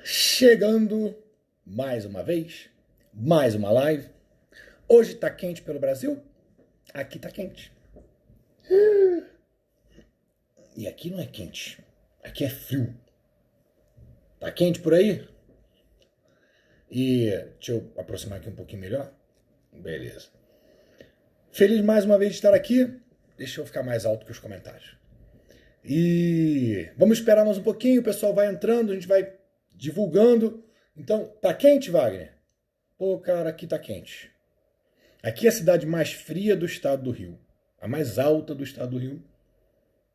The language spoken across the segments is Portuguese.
Chegando mais uma vez, mais uma live. Hoje tá quente pelo Brasil? Aqui tá quente. E aqui não é quente, aqui é frio. Tá quente por aí? E deixa eu aproximar aqui um pouquinho melhor. Beleza. Feliz mais uma vez de estar aqui. Deixa eu ficar mais alto que os comentários. E vamos esperar mais um pouquinho, o pessoal vai entrando, a gente vai divulgando. Então, tá quente, Wagner? Pô, cara, aqui tá quente. Aqui é a cidade mais fria do estado do Rio. A mais alta do estado do Rio.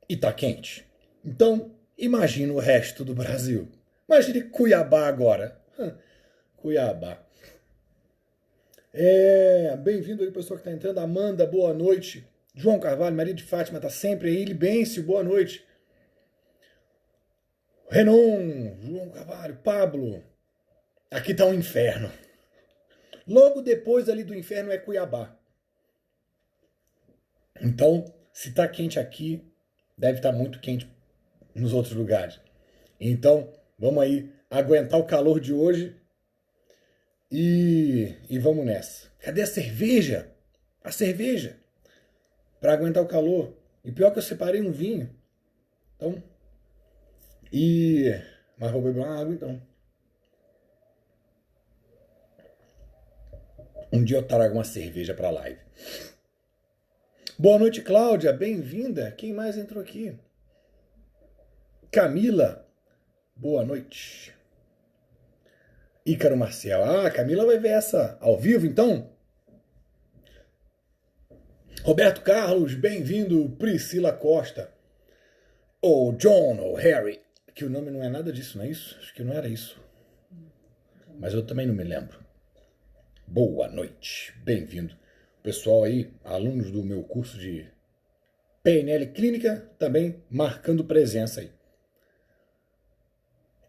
E tá quente. Então, imagina o resto do Brasil. Imagine Cuiabá agora. Cuiabá. Bem-vindo aí, pessoal que tá entrando. Amanda, boa noite. João Carvalho, Maria de Fátima, tá sempre aí. Libêncio, boa noite. Renan, João Carvalho, Pablo. Aqui tá um inferno. Logo depois ali do inferno é Cuiabá. Então, se tá quente aqui, deve estar muito quente nos outros lugares. Então, vamos aí aguentar o calor de hoje e vamos nessa. Cadê a cerveja? A cerveja. Para aguentar o calor. E pior que eu separei um vinho. Então, mas vou beber uma água então. Um dia eu trago uma cerveja para a live. Boa noite, Cláudia. Bem-vinda. Quem mais entrou aqui? Camila. Boa noite. Ícaro Marcial. Ah, Camila vai ver essa ao vivo, então? Roberto Carlos, bem-vindo. Priscila Costa. Ou John, ou Harry. Que o nome não é nada disso, não é isso? Acho que não era isso. Mas eu também não me lembro. Boa noite. Bem-vindo. Pessoal aí, alunos do meu curso de PNL Clínica, também marcando presença aí.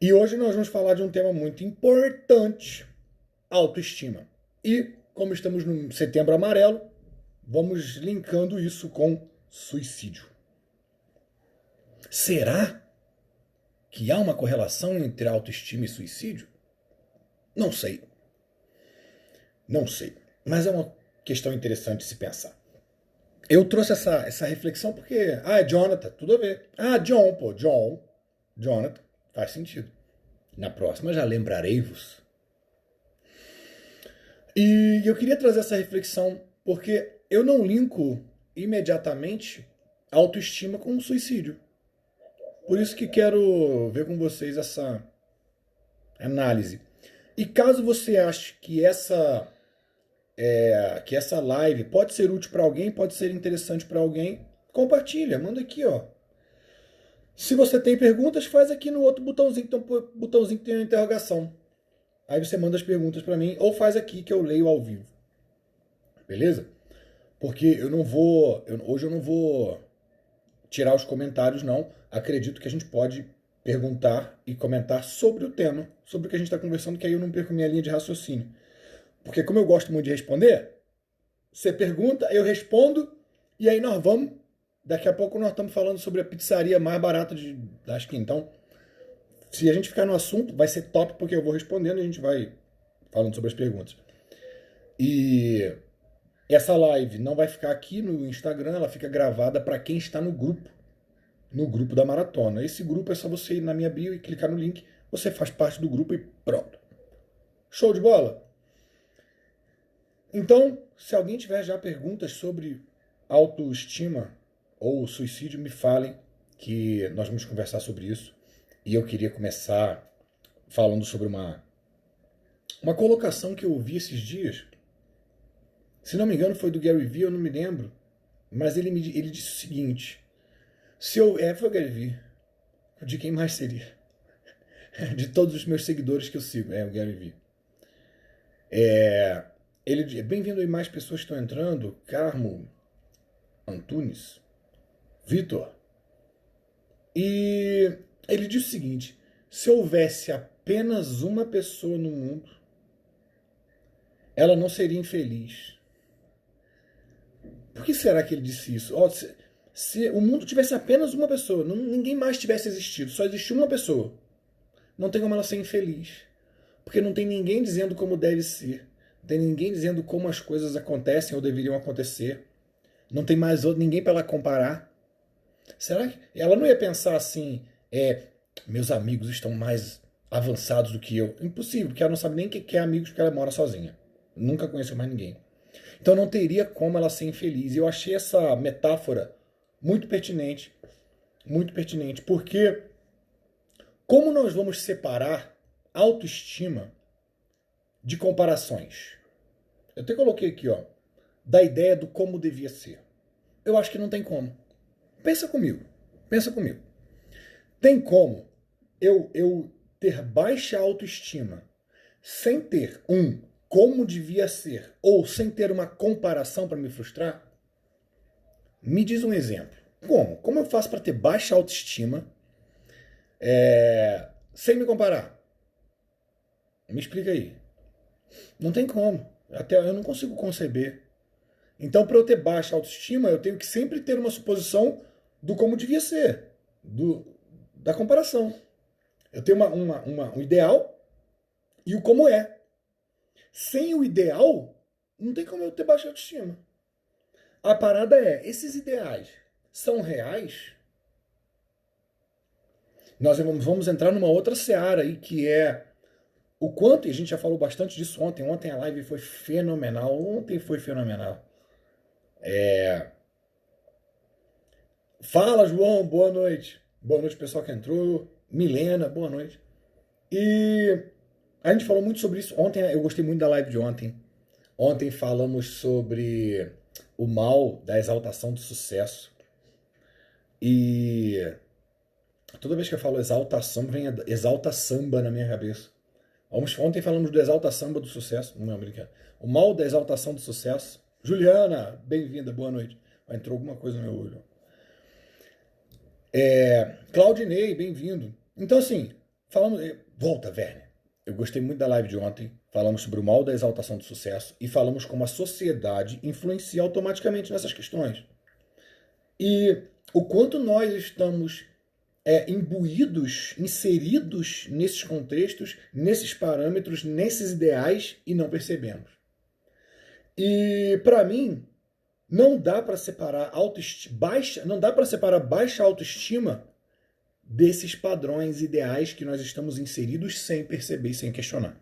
E hoje nós vamos falar de um tema muito importante, autoestima. E, como estamos no Setembro Amarelo, vamos linkando isso com suicídio. Será que há uma correlação entre autoestima e suicídio? Não sei. Não sei. Mas é uma questão interessante de se pensar. Eu trouxe essa reflexão porque... é Jonathan, tudo a ver. John, pô, Jonathan, faz sentido. Na próxima já lembrarei-vos. E eu queria trazer essa reflexão porque eu não linko imediatamente autoestima com suicídio. Por isso que quero ver com vocês essa análise. E caso você ache que essa live pode ser útil para alguém, pode ser interessante para alguém, compartilha, manda aqui, ó. Se você tem perguntas, faz aqui no outro botãozinho, botãozinho que tem uma interrogação. Aí você manda as perguntas para mim, ou faz aqui que eu leio ao vivo. Beleza? Porque hoje eu não vou tirar os comentários, não. Acredito que a gente pode perguntar e comentar sobre o tema, sobre o que a gente está conversando, que aí eu não perco minha linha de raciocínio. Porque como eu gosto muito de responder, você pergunta, eu respondo, e aí nós vamos. Daqui a pouco nós estamos falando sobre a pizzaria mais barata da esquina. Então, se a gente ficar no assunto, vai ser top, porque eu vou respondendo e a gente vai falando sobre as perguntas. E essa live não vai ficar aqui no Instagram, ela fica gravada para quem está no grupo da maratona. Esse grupo é só você ir na minha bio e clicar no link, você faz parte do grupo e pronto. Show de bola? Então, se alguém tiver já perguntas sobre autoestima ou suicídio, me falem que nós vamos conversar sobre isso. E eu queria começar falando sobre uma colocação que eu ouvi esses dias. Se não me engano foi do Gary Vee, eu não me lembro. Mas ele disse o seguinte: foi o Gary Vee. De quem mais seria? De todos os meus seguidores que eu sigo, o Gary Vee. Ele diz: bem-vindo aí, mais pessoas que estão entrando. Carmo, Antunes, Vitor. E ele diz o seguinte: se houvesse apenas uma pessoa no mundo, ela não seria infeliz. Por que será que ele disse isso? Se o mundo tivesse apenas uma pessoa, ninguém mais tivesse existido, só existia uma pessoa, não tem como ela ser infeliz. Porque não tem ninguém dizendo como deve ser. Não tem ninguém dizendo como as coisas acontecem ou deveriam acontecer. Não tem mais ninguém para ela comparar. Será que ela não ia pensar assim, meus amigos estão mais avançados do que eu? Impossível, porque ela não sabe nem o que é amigos, porque ela mora sozinha. Nunca conheceu mais ninguém. Então não teria como ela ser infeliz. E eu achei essa metáfora muito pertinente, porque como nós vamos separar autoestima de comparações? Eu até coloquei aqui, ó, da ideia do como devia ser. Eu acho que não tem como. Pensa comigo. Tem como eu ter baixa autoestima sem ter como devia ser ou sem ter uma comparação para me frustrar? Me diz um exemplo. Como? Como eu faço para ter baixa autoestima sem me comparar? Me explica aí. Não tem como. Até eu não consigo conceber. Então, para eu ter baixa autoestima, eu tenho que sempre ter uma suposição do como devia ser, da comparação. Eu tenho um ideal e o como é. Sem o ideal, não tem como eu ter baixa autoestima. A parada é, esses ideais são reais? Nós vamos entrar numa outra seara aí, que é o quanto, e a gente já falou bastante disso ontem. Ontem a live foi fenomenal. Fala, João, boa noite. Boa noite, pessoal que entrou. Milena, boa noite. E a gente falou muito sobre isso. Ontem, eu gostei muito da live de ontem. Ontem falamos sobre o mal da exaltação do sucesso. E toda vez que eu falo exaltação, vem exalta samba na minha cabeça. Ontem falamos do exalta samba do sucesso. Não é brincadeira. O mal da exaltação do sucesso. Juliana, bem-vinda, boa noite. Entrou alguma coisa no meu olho. Claudinei, bem-vindo. Então, assim, falamos. Volta, Werner. Eu gostei muito da live de ontem. Falamos sobre o mal da exaltação do sucesso e falamos como a sociedade influencia automaticamente nessas questões. E o quanto nós estamos imbuídos, inseridos nesses contextos, nesses parâmetros, nesses ideais e não percebemos. E, para mim, não dá para separar baixa autoestima desses padrões ideais que nós estamos inseridos sem perceber e sem questionar.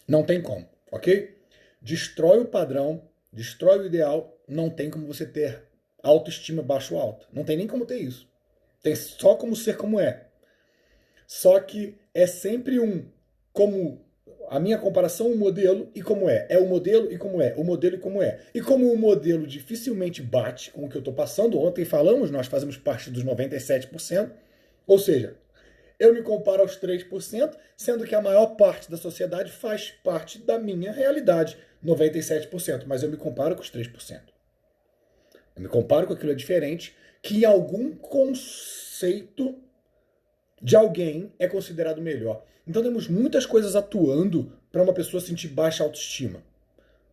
Não tem como, ok? Destrói o padrão, destrói o ideal, não tem como você ter autoestima baixo ou alta. Não tem nem como ter isso. Tem só como ser como é. Só que é sempre como a minha comparação, o modelo e como é. É o modelo e como é. O modelo e como é. E como o modelo dificilmente bate com o que eu estou passando, ontem falamos, nós fazemos parte dos 97%, ou seja, eu me comparo aos 3%, sendo que a maior parte da sociedade faz parte da minha realidade, 97%, mas eu me comparo com os 3%. Eu me comparo com aquilo diferente, que em algum conceito de alguém é considerado melhor. Então temos muitas coisas atuando para uma pessoa sentir baixa autoestima.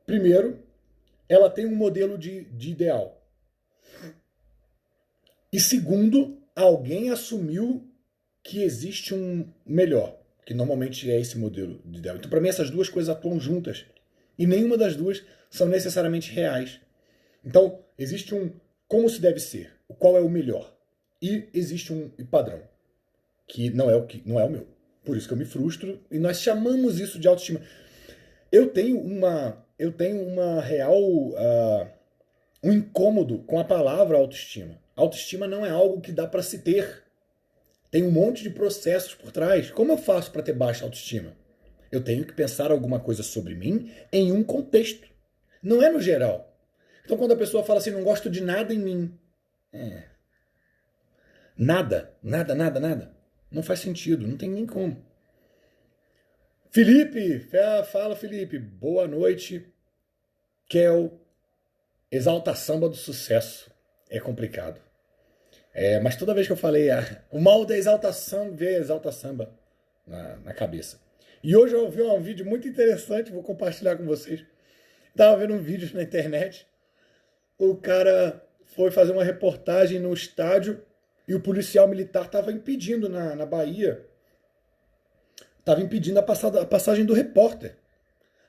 Primeiro, ela tem um modelo de ideal. E segundo, alguém assumiu que existe um melhor, que normalmente é esse modelo de ideal. Então, para mim, essas duas coisas atuam juntas. E nenhuma das duas são necessariamente reais. Então, existe como se deve ser, qual é o melhor. E existe um padrão, que não é o meu. Por isso que eu me frustro, e nós chamamos isso de autoestima. Eu tenho uma real um incômodo com a palavra autoestima. Autoestima não é algo que dá para se ter. Tem um monte de processos por trás. Como eu faço para ter baixa autoestima? Eu tenho que pensar alguma coisa sobre mim em um contexto. Não é no geral. Então quando a pessoa fala assim, não gosto de nada em mim. Nada. Não faz sentido, não tem nem como. Felipe, fala Felipe, boa noite. Kel, exalta samba do sucesso. É complicado. Mas toda vez que eu falei o mal da exaltação, veio exalta samba na cabeça. E hoje eu vi um vídeo muito interessante, vou compartilhar com vocês. Estava vendo um vídeo na internet, o cara foi fazer uma reportagem no estádio e o policial militar estava impedindo na Bahia Estava impedindo a passagem do repórter.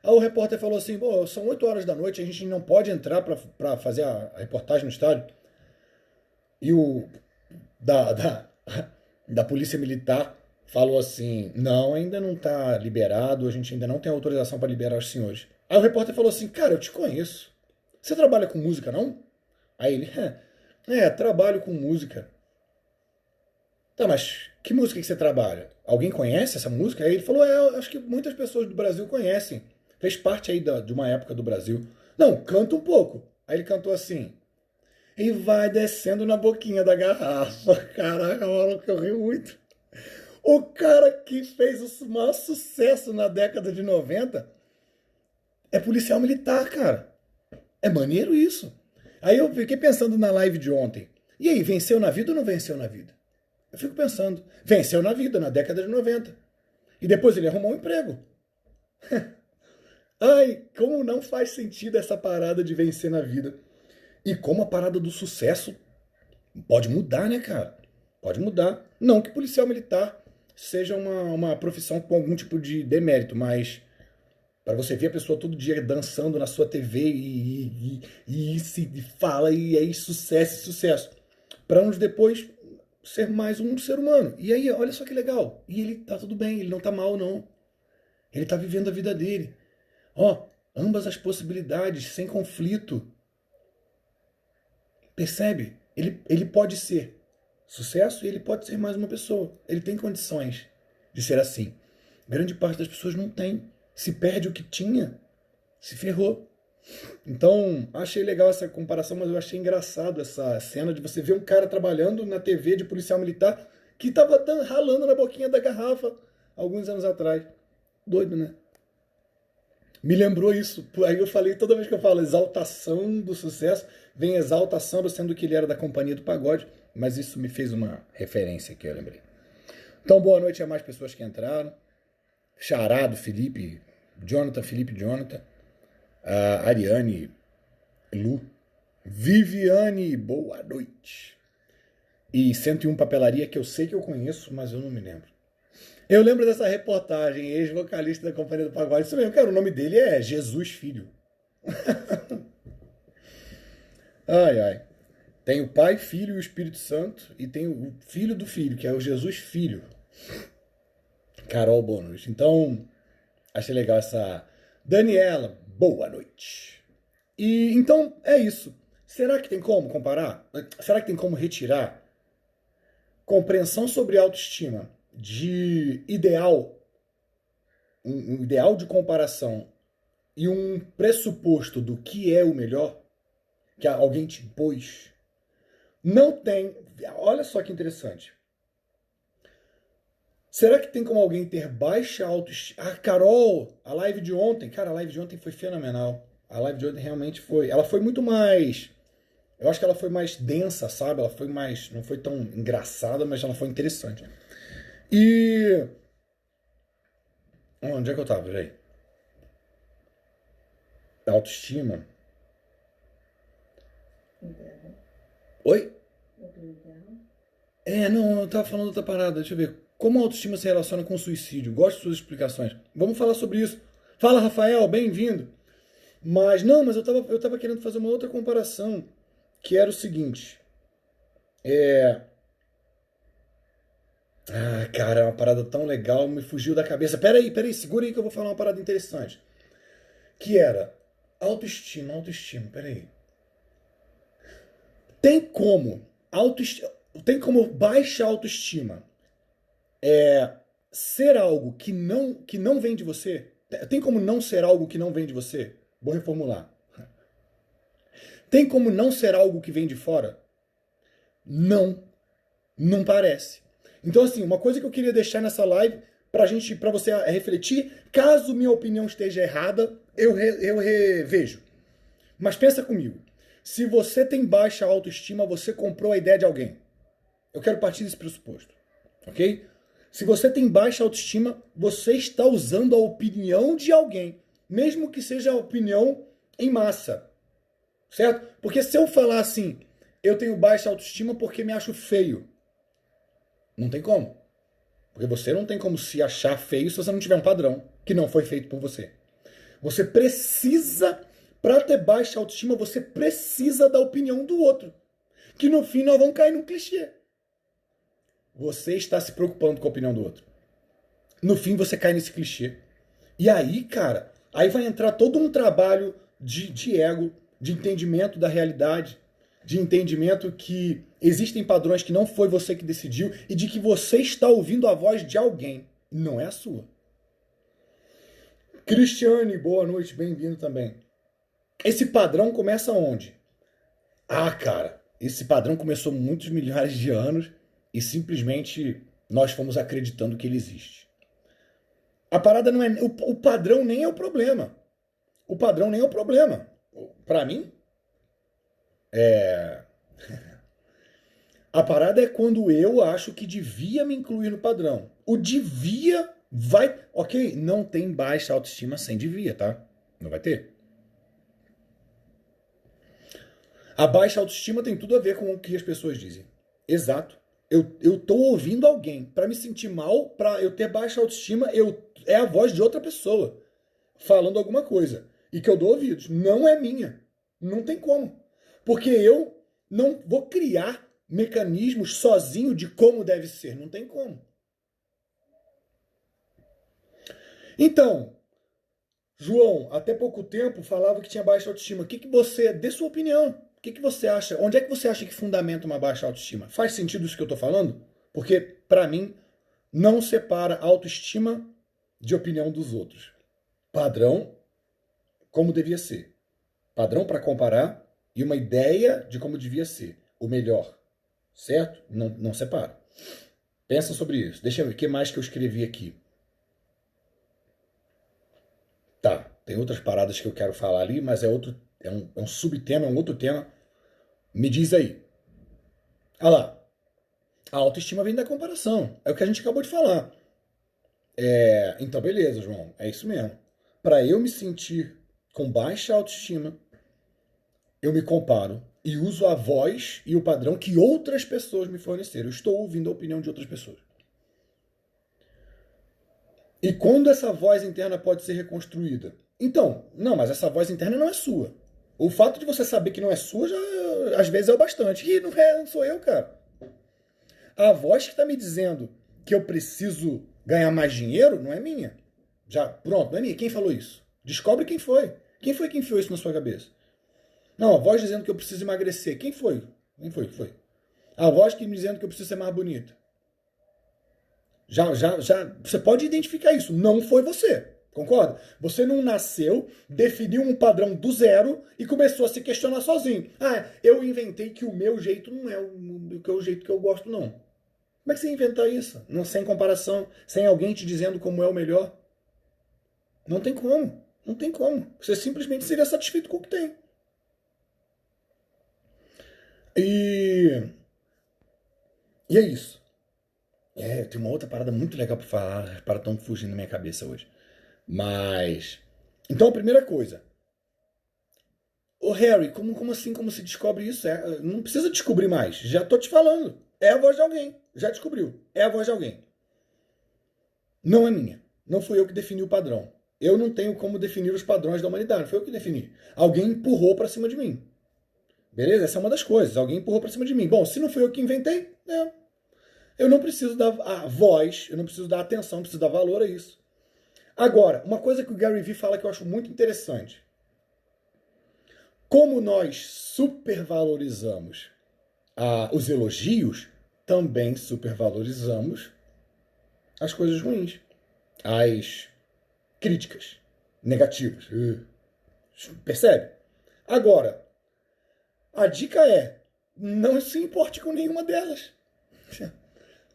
Aí o repórter falou assim, pô, são 8 horas da noite, a gente não pode entrar para fazer a reportagem no estádio. E o da, da Polícia Militar falou assim, não, ainda não está liberado, a gente ainda não tem autorização para liberar os senhores. Aí o repórter falou assim, cara, eu te conheço. Você trabalha com música, não? Aí ele, trabalho com música. Tá, mas que música que você trabalha? Alguém conhece essa música? Aí ele falou, acho que muitas pessoas do Brasil conhecem. Fez parte aí de uma época do Brasil. Não, canta um pouco. Aí ele cantou assim, e vai descendo na boquinha da garrafa. Caraca, maluco, eu ri muito. O cara que fez o maior sucesso na década de 90 é policial militar, cara. É maneiro isso. Aí eu fiquei pensando na live de ontem. E aí, venceu na vida ou não venceu na vida? Eu fico pensando. Venceu na vida, na década de 90. E depois ele arrumou um emprego. Ai, como não faz sentido essa parada de vencer na vida. E como a parada do sucesso pode mudar, né, cara? Pode mudar. Não que policial militar seja uma profissão com algum tipo de demérito, mas para você ver a pessoa todo dia dançando na sua TV e se fala e aí sucesso, sucesso. Para anos depois ser mais um ser humano. E aí, olha só que legal. E ele tá tudo bem, ele não tá mal, não. Ele tá vivendo a vida dele. Ó, ambas as possibilidades, sem conflito. Percebe? Ele pode ser sucesso e ele pode ser mais uma pessoa. Ele tem condições de ser assim. Grande parte das pessoas não tem. Se perde o que tinha, se ferrou. Então, achei legal essa comparação, mas eu achei engraçado essa cena de você ver um cara trabalhando na TV de policial militar que estava ralando na boquinha da garrafa alguns anos atrás. Doido, né? Me lembrou isso. Aí eu falei, toda vez que eu falo exaltação do sucesso, vem Exalta Samba, sendo que ele era da Companhia do Pagode, mas isso me fez uma referência que eu lembrei. Então, boa noite a mais pessoas que entraram. Charado, Felipe Jonathan, a Ariane, Lu, Viviane, boa noite. E 101 Papelaria, que eu sei que eu conheço, mas eu não me lembro. Eu lembro dessa reportagem, ex-vocalista da Companhia do Pagode. Isso mesmo, cara, o nome dele é Jesus Filho. Ai, ai. Tem o Pai, Filho e o Espírito Santo, e tem o Filho do Filho, que é o Jesus Filho. Carol, boa noite. Então, achei legal essa... Daniela, boa noite. E então, é isso. Será que tem como comparar? Será que tem como retirar compreensão sobre autoestima de ideal, um ideal de comparação e um pressuposto do que é o melhor, que alguém te impôs? Não tem. Olha só que interessante. Será que tem como alguém ter baixa autoestima? Ah, Carol, a live de ontem. Cara, a live de ontem foi fenomenal. A live de ontem realmente foi. Ela foi muito mais. Eu acho que ela foi mais densa, sabe? Ela foi mais. Não foi tão engraçada, mas ela foi interessante. E. Onde é que eu tava, velho? Autoestima. Oi? Não, eu tava falando outra parada. Deixa eu ver. Como a autoestima se relaciona com o suicídio? Gosto de suas explicações. Vamos falar sobre isso. Fala, Rafael, bem-vindo. Mas eu tava querendo fazer uma outra comparação, que era o seguinte. Cara, é uma parada tão legal, me fugiu da cabeça. Peraí, segura aí que eu vou falar uma parada interessante. Que era autoestima, peraí. Tem como baixa autoestima ser algo que não vem de você? Tem como não ser algo que não vem de você? Vou reformular. Tem como não ser algo que vem de fora? Não parece. Então, assim, uma coisa que eu queria deixar nessa live para você refletir, caso minha opinião esteja errada, eu revejo. Mas pensa comigo. Se você tem baixa autoestima, você comprou a ideia de alguém. Eu quero partir desse pressuposto, ok? Se você tem baixa autoestima, você está usando a opinião de alguém, mesmo que seja a opinião em massa, certo? Porque se eu falar assim, eu tenho baixa autoestima porque me acho feio, não tem como. Porque você não tem como se achar feio se você não tiver um padrão que não foi feito por você. Você precisa, para ter baixa autoestima, você precisa da opinião do outro. Que no fim nós vamos cair num clichê. Você está se preocupando com a opinião do outro. No fim você cai nesse clichê. E aí, cara, aí vai entrar todo um trabalho de ego, de entendimento da realidade, de entendimento que existem padrões que não foi você que decidiu e de que você está ouvindo a voz de alguém, não é a sua. Cristiane, boa noite, bem-vindo também. Esse padrão começa onde? Ah, cara, esse padrão começou muitos milhares de anos e simplesmente nós fomos acreditando que ele existe. A parada não é... O padrão nem é o problema. O padrão nem é o problema. Pra mim, a parada é quando eu acho que devia me incluir no padrão. O devia vai... Ok, não tem baixa autoestima sem devia, tá? Não vai ter. A baixa autoestima tem tudo a ver com o que as pessoas dizem. Exato. Eu tô ouvindo alguém. Pra me sentir mal, pra eu ter baixa autoestima, é a voz de outra pessoa falando alguma coisa. E que eu dou ouvidos. Não é minha. Não tem como. Porque eu não vou criar mecanismos sozinho de como deve ser. Não tem como. Então, João, até pouco tempo falava que tinha baixa autoestima. O que você... Dê sua opinião. O que você acha? Onde é que você acha que fundamenta uma baixa autoestima? Faz sentido isso que eu estou falando? Porque, para mim, não separa autoestima de opinião dos outros. Padrão, como devia ser. Padrão para comparar e uma ideia de como devia ser. O melhor. Certo? Não separa. Pensa sobre isso. Deixa eu ver o que mais que eu escrevi aqui. Tá, tem outras paradas que eu quero falar ali, mas é um subtema, é um outro tema. Me diz aí. Ah lá. A autoestima vem da comparação. É o que a gente acabou de falar. Então, beleza, João. É isso mesmo. Para eu me sentir com baixa autoestima, eu me comparo e uso a voz e o padrão que outras pessoas me forneceram. Eu estou ouvindo a opinião de outras pessoas. E quando essa voz interna pode ser reconstruída? Então, não, mas essa voz interna não é sua. O fato de você saber que não é sua, já às vezes é o bastante. E não sou eu, cara. A voz que está me dizendo que eu preciso ganhar mais dinheiro não é minha. Já, pronto, não é minha. Quem falou isso? Descobre quem foi. Quem foi que enfiou isso na sua cabeça? Não, a voz dizendo que eu preciso emagrecer. Quem foi? Quem foi que foi? A voz que me dizendo que eu preciso ser mais bonita. Já, você pode identificar isso. Não foi você. Concorda? Você não nasceu, definiu um padrão do zero e começou a se questionar sozinho. Ah, eu inventei que o meu jeito não é o jeito que eu gosto, não. Como é que você inventa isso? Não, sem comparação, sem alguém te dizendo como é o melhor? Não tem como. Não tem como. Você simplesmente seria satisfeito com o que tem. E é isso. Tem uma outra parada muito legal pra falar. As paradas estão fugindo da minha cabeça hoje. Mas... Então, a primeira coisa. Ô, Harry, como assim? Como se descobre isso? Não precisa descobrir mais. Já tô te falando. É a voz de alguém. Já descobriu. É a voz de alguém. Não é minha. Não fui eu que defini o padrão. Eu não tenho como definir os padrões da humanidade. Foi eu que defini. Alguém empurrou pra cima de mim. Beleza? Essa é uma das coisas. Alguém empurrou pra cima de mim. Bom, se não fui eu que inventei, eu não preciso dar a voz, eu não preciso dar atenção, não preciso dar valor a isso. Agora, uma coisa que o Gary Vee fala que eu acho muito interessante. Como nós supervalorizamos os elogios, também supervalorizamos as coisas ruins, as críticas negativas. Percebe? Agora, a dica é, não se importe com nenhuma delas.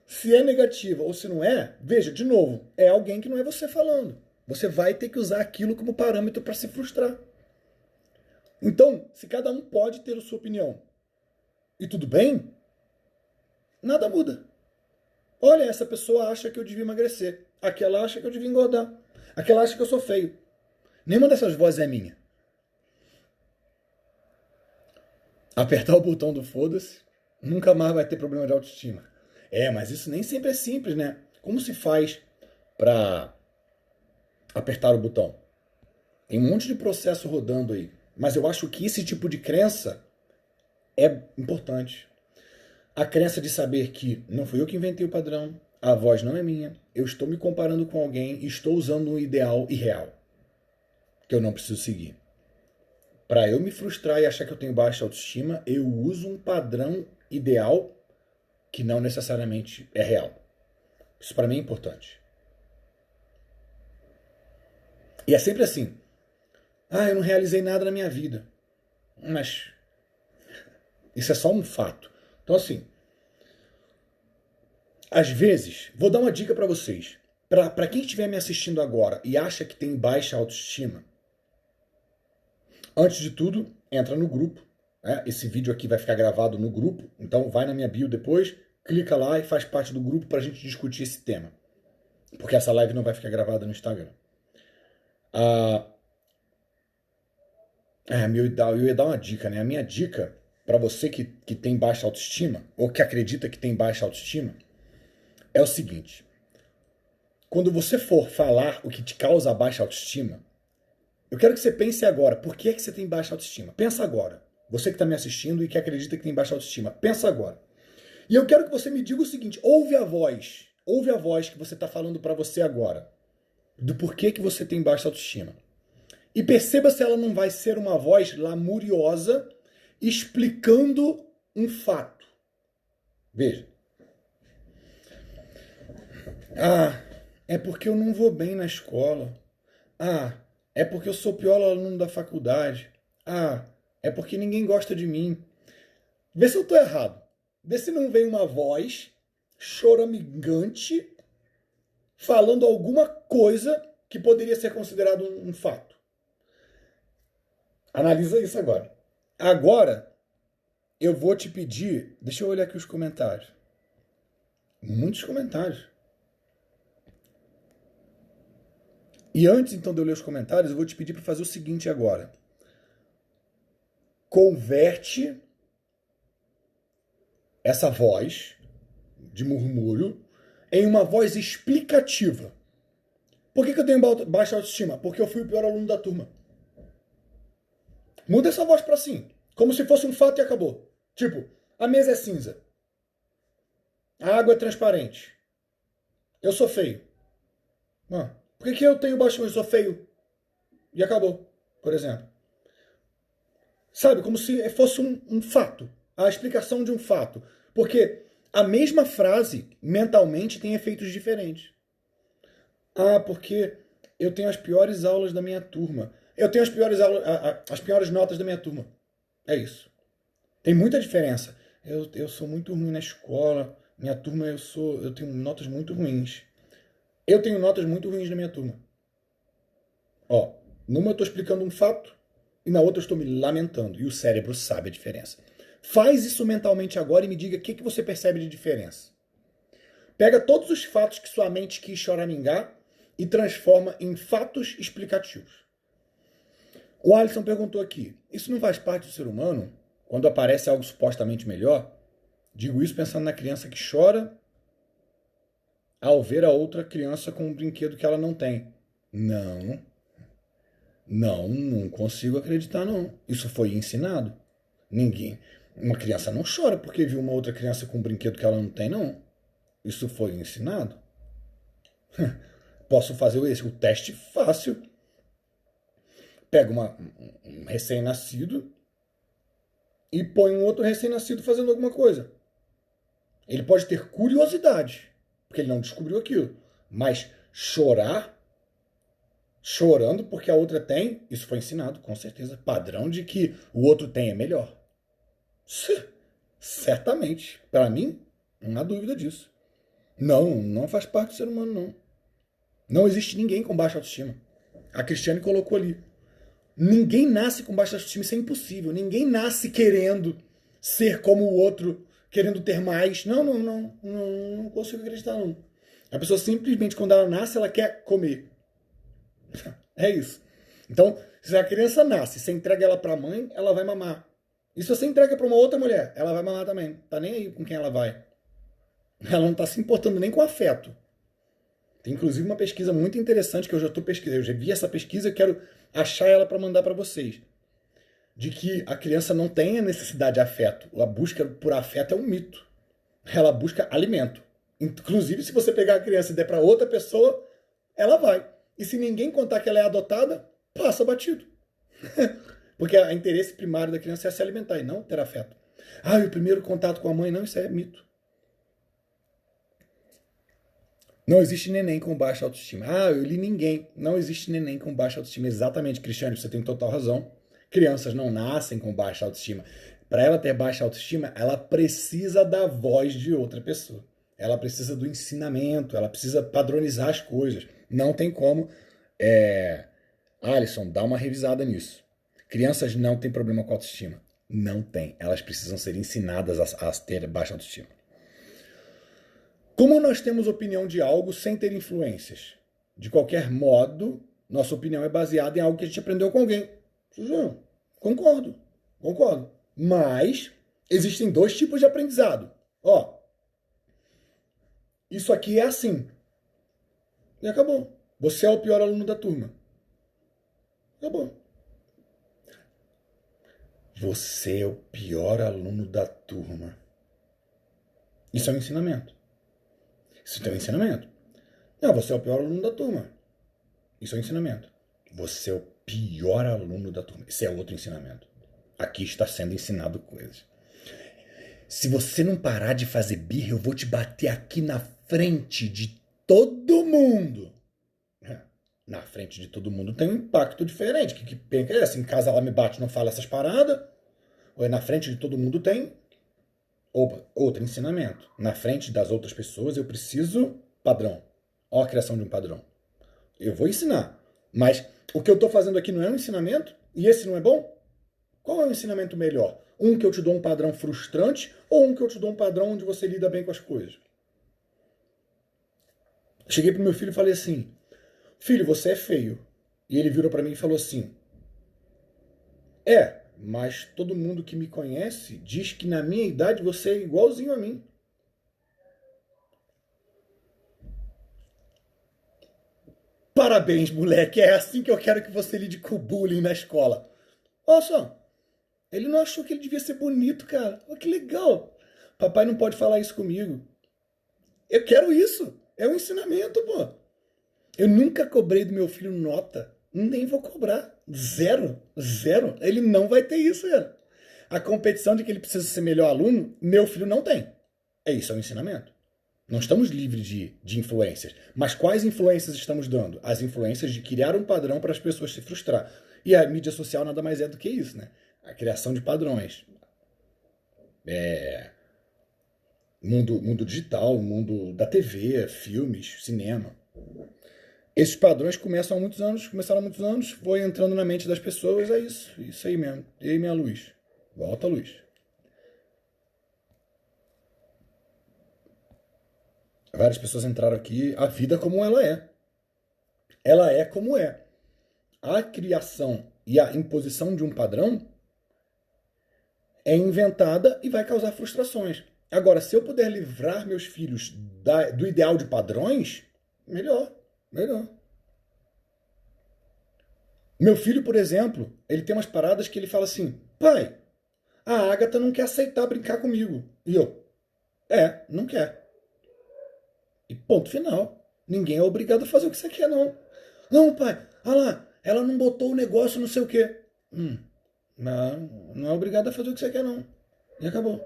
Se é negativa ou se não é, veja, de novo, é alguém que não é você falando. Você vai ter que usar aquilo como parâmetro para se frustrar. Então, se cada um pode ter a sua opinião e tudo bem, nada muda. Olha, essa pessoa acha que eu devia emagrecer. Aquela acha que eu devia engordar. Aquela acha que eu sou feio. Nenhuma dessas vozes é minha. Apertar o botão do foda-se, nunca mais vai ter problema de autoestima. Mas isso nem sempre é simples, né? Como se faz para apertar o botão? Tem um monte de processo rodando aí. Mas eu acho que esse tipo de crença é importante. A crença de saber que não fui eu que inventei o padrão, a voz não é minha, eu estou me comparando com alguém e estou usando um ideal irreal que eu não preciso seguir. Para eu me frustrar e achar que eu tenho baixa autoestima, eu uso um padrão ideal que não necessariamente é real. Isso para mim é importante. E é sempre assim. Eu não realizei nada na minha vida. Mas isso é só um fato. Então assim, às vezes, vou dar uma dica para vocês. Para quem estiver me assistindo agora e acha que tem baixa autoestima, antes de tudo, entra no grupo. Né? Esse vídeo aqui vai ficar gravado no grupo, então vai na minha bio depois, clica lá e faz parte do grupo para a gente discutir esse tema. Porque essa live não vai ficar gravada no Instagram. Eu ia dar uma dica, né? A minha dica para você que tem baixa autoestima, ou que acredita que tem baixa autoestima, é o seguinte. Quando você for falar o que te causa baixa autoestima, eu quero que você pense agora, por que é que você tem baixa autoestima? Pensa agora. Você que está me assistindo e que acredita que tem baixa autoestima, pensa agora. E eu quero que você me diga o seguinte, ouve a voz que você está falando para você agora, do porquê que você tem baixa autoestima. E perceba se ela não vai ser uma voz lamuriosa explicando um fato. Veja. É porque eu não vou bem na escola. É porque eu sou o pior aluno da faculdade. É porque ninguém gosta de mim. Vê se eu tô errado. Vê se não vem uma voz choramingante falando alguma coisa que poderia ser considerado um fato. Analisa isso agora. Agora, eu vou te pedir... Deixa eu olhar aqui os comentários. Muitos comentários. E antes, então, de eu ler os comentários, eu vou te pedir para fazer o seguinte agora. Converte essa voz de murmúrio em uma voz explicativa. Por que eu tenho baixa autoestima? Porque eu fui o pior aluno da turma. Muda essa voz para assim, como se fosse um fato e acabou. Tipo, a mesa é cinza. A água é transparente. Eu sou feio. Por que eu tenho baixa autoestima? Eu sou feio. E acabou, por exemplo. Sabe, como se fosse um fato. A explicação de um fato. Porque a mesma frase, mentalmente, tem efeitos diferentes. Porque eu tenho as piores aulas da minha turma. Eu tenho as piores notas da minha turma. É isso. Tem muita diferença. Eu sou muito ruim na escola. Minha turma, eu tenho notas muito ruins. Eu tenho notas muito ruins na minha turma. Numa eu estou explicando um fato e na outra eu estou me lamentando. E o cérebro sabe a diferença. Faz isso mentalmente agora e me diga o que você percebe de diferença. Pega todos os fatos que sua mente quis choramingar e transforma em fatos explicativos. O Alisson perguntou aqui, isso não faz parte do ser humano? Quando aparece algo supostamente melhor? Digo isso pensando na criança que chora ao ver a outra criança com um brinquedo que ela não tem. Não consigo acreditar, não. Isso foi ensinado. Uma criança não chora porque viu uma outra criança com um brinquedo que ela não tem, não. Isso foi ensinado. Posso fazer o teste fácil. Pega um recém-nascido e põe um outro recém-nascido fazendo alguma coisa. Ele pode ter curiosidade, porque ele não descobriu aquilo. Mas chorando porque a outra tem, isso foi ensinado, com certeza. Padrão de que o outro tem é melhor. Certamente. Para mim, não há dúvida disso. Não faz parte do ser humano, não. Não existe ninguém com baixa autoestima. A Cristiane colocou ali. Ninguém nasce com baixa autoestima, isso é impossível. Ninguém nasce querendo ser como o outro, querendo ter mais. Não consigo acreditar, não. A pessoa simplesmente, quando ela nasce, ela quer comer. É isso. Então, se a criança nasce, você entrega ela para a mãe, ela vai mamar. E se você entrega para uma outra mulher, ela vai mamar também. Tá nem aí com quem ela vai. Ela não tá se importando nem com afeto. Tem inclusive uma pesquisa muito interessante que eu já estou pesquisando. Eu já vi essa pesquisa e quero achar ela para mandar para vocês. De que a criança não tem a necessidade de afeto. A busca por afeto é um mito. Ela busca alimento. Inclusive, se você pegar a criança e der para outra pessoa, ela vai. E se ninguém contar que ela é adotada, passa batido. Porque o interesse primário da criança é se alimentar e não ter afeto. Ah, e o primeiro contato com a mãe, não, isso é mito. Não existe neném com baixa autoestima. Ah, eu li ninguém. Não existe neném com baixa autoestima. Exatamente, Cristiane, você tem total razão. Crianças não nascem com baixa autoestima. Para ela ter baixa autoestima, ela precisa da voz de outra pessoa. Ela precisa do ensinamento, ela precisa padronizar as coisas. Não tem como. Alisson, dá uma revisada nisso. Crianças não têm problema com autoestima. Não tem. Elas precisam ser ensinadas a ter baixa autoestima. Como nós temos opinião de algo sem ter influências? De qualquer modo, nossa opinião é baseada em algo que a gente aprendeu com alguém. Concordo. Mas existem dois tipos de aprendizado. Isso aqui é assim. E acabou. Você é o pior aluno da turma. Acabou. Você é o pior aluno da turma. Isso é um ensinamento. Isso é um ensinamento. Não, você é o pior aluno da turma. Isso é um ensinamento. Você é o pior aluno da turma. Isso é outro ensinamento. Aqui está sendo ensinado coisas. Se você não parar de fazer birra, eu vou te bater aqui na frente de todo mundo. Na frente de todo mundo tem um impacto diferente. Que penca é essa? Em casa ela me bate, não fala essas paradas. Ou é na frente de todo mundo tem... Opa, outro ensinamento. Na frente das outras pessoas eu preciso padrão. Olha a criação de um padrão. Eu vou ensinar. Mas o que eu estou fazendo aqui não é um ensinamento? E esse não é bom? Qual é o ensinamento melhor? Um que eu te dou um padrão frustrante ou um que eu te dou um padrão onde você lida bem com as coisas? Cheguei pro meu filho e falei assim: filho, você é feio. E ele virou para mim e falou assim: mas todo mundo que me conhece diz que na minha idade você é igualzinho a mim. Parabéns, moleque. É assim que eu quero que você lide com o bullying na escola. Olha só. Ele não achou que ele devia ser bonito, cara. Olha que legal. Papai não pode falar isso comigo. Eu quero isso. É um ensinamento, pô. Eu nunca cobrei do meu filho nota. Nem vou cobrar. Zero. Ele não vai ter isso, cara. A competição de que ele precisa ser melhor aluno, meu filho não tem. Isso é um ensinamento. Não estamos livres de influências. Mas quais influências estamos dando? As influências de criar um padrão para as pessoas se frustrar. E a mídia social nada mais é do que isso, né? A criação de padrões. Mundo digital, mundo da TV, filmes, cinema. Esses padrões começaram há muitos anos, foi entrando na mente das pessoas, é isso aí mesmo. E aí, minha luz? Volta a luz. Várias pessoas entraram aqui, a vida como ela é. Ela é como é. A criação e a imposição de um padrão é inventada e vai causar frustrações. Agora, se eu puder livrar meus filhos do ideal de padrões, melhor. Meu filho, por exemplo, ele tem umas paradas que ele fala assim: pai, a Agatha não quer aceitar brincar comigo. E eu, não quer. E ponto final. Ninguém é obrigado a fazer o que você quer, não. Não, pai, olha lá, ela não botou o negócio não sei o quê. Não é obrigado a fazer o que você quer, não. E acabou.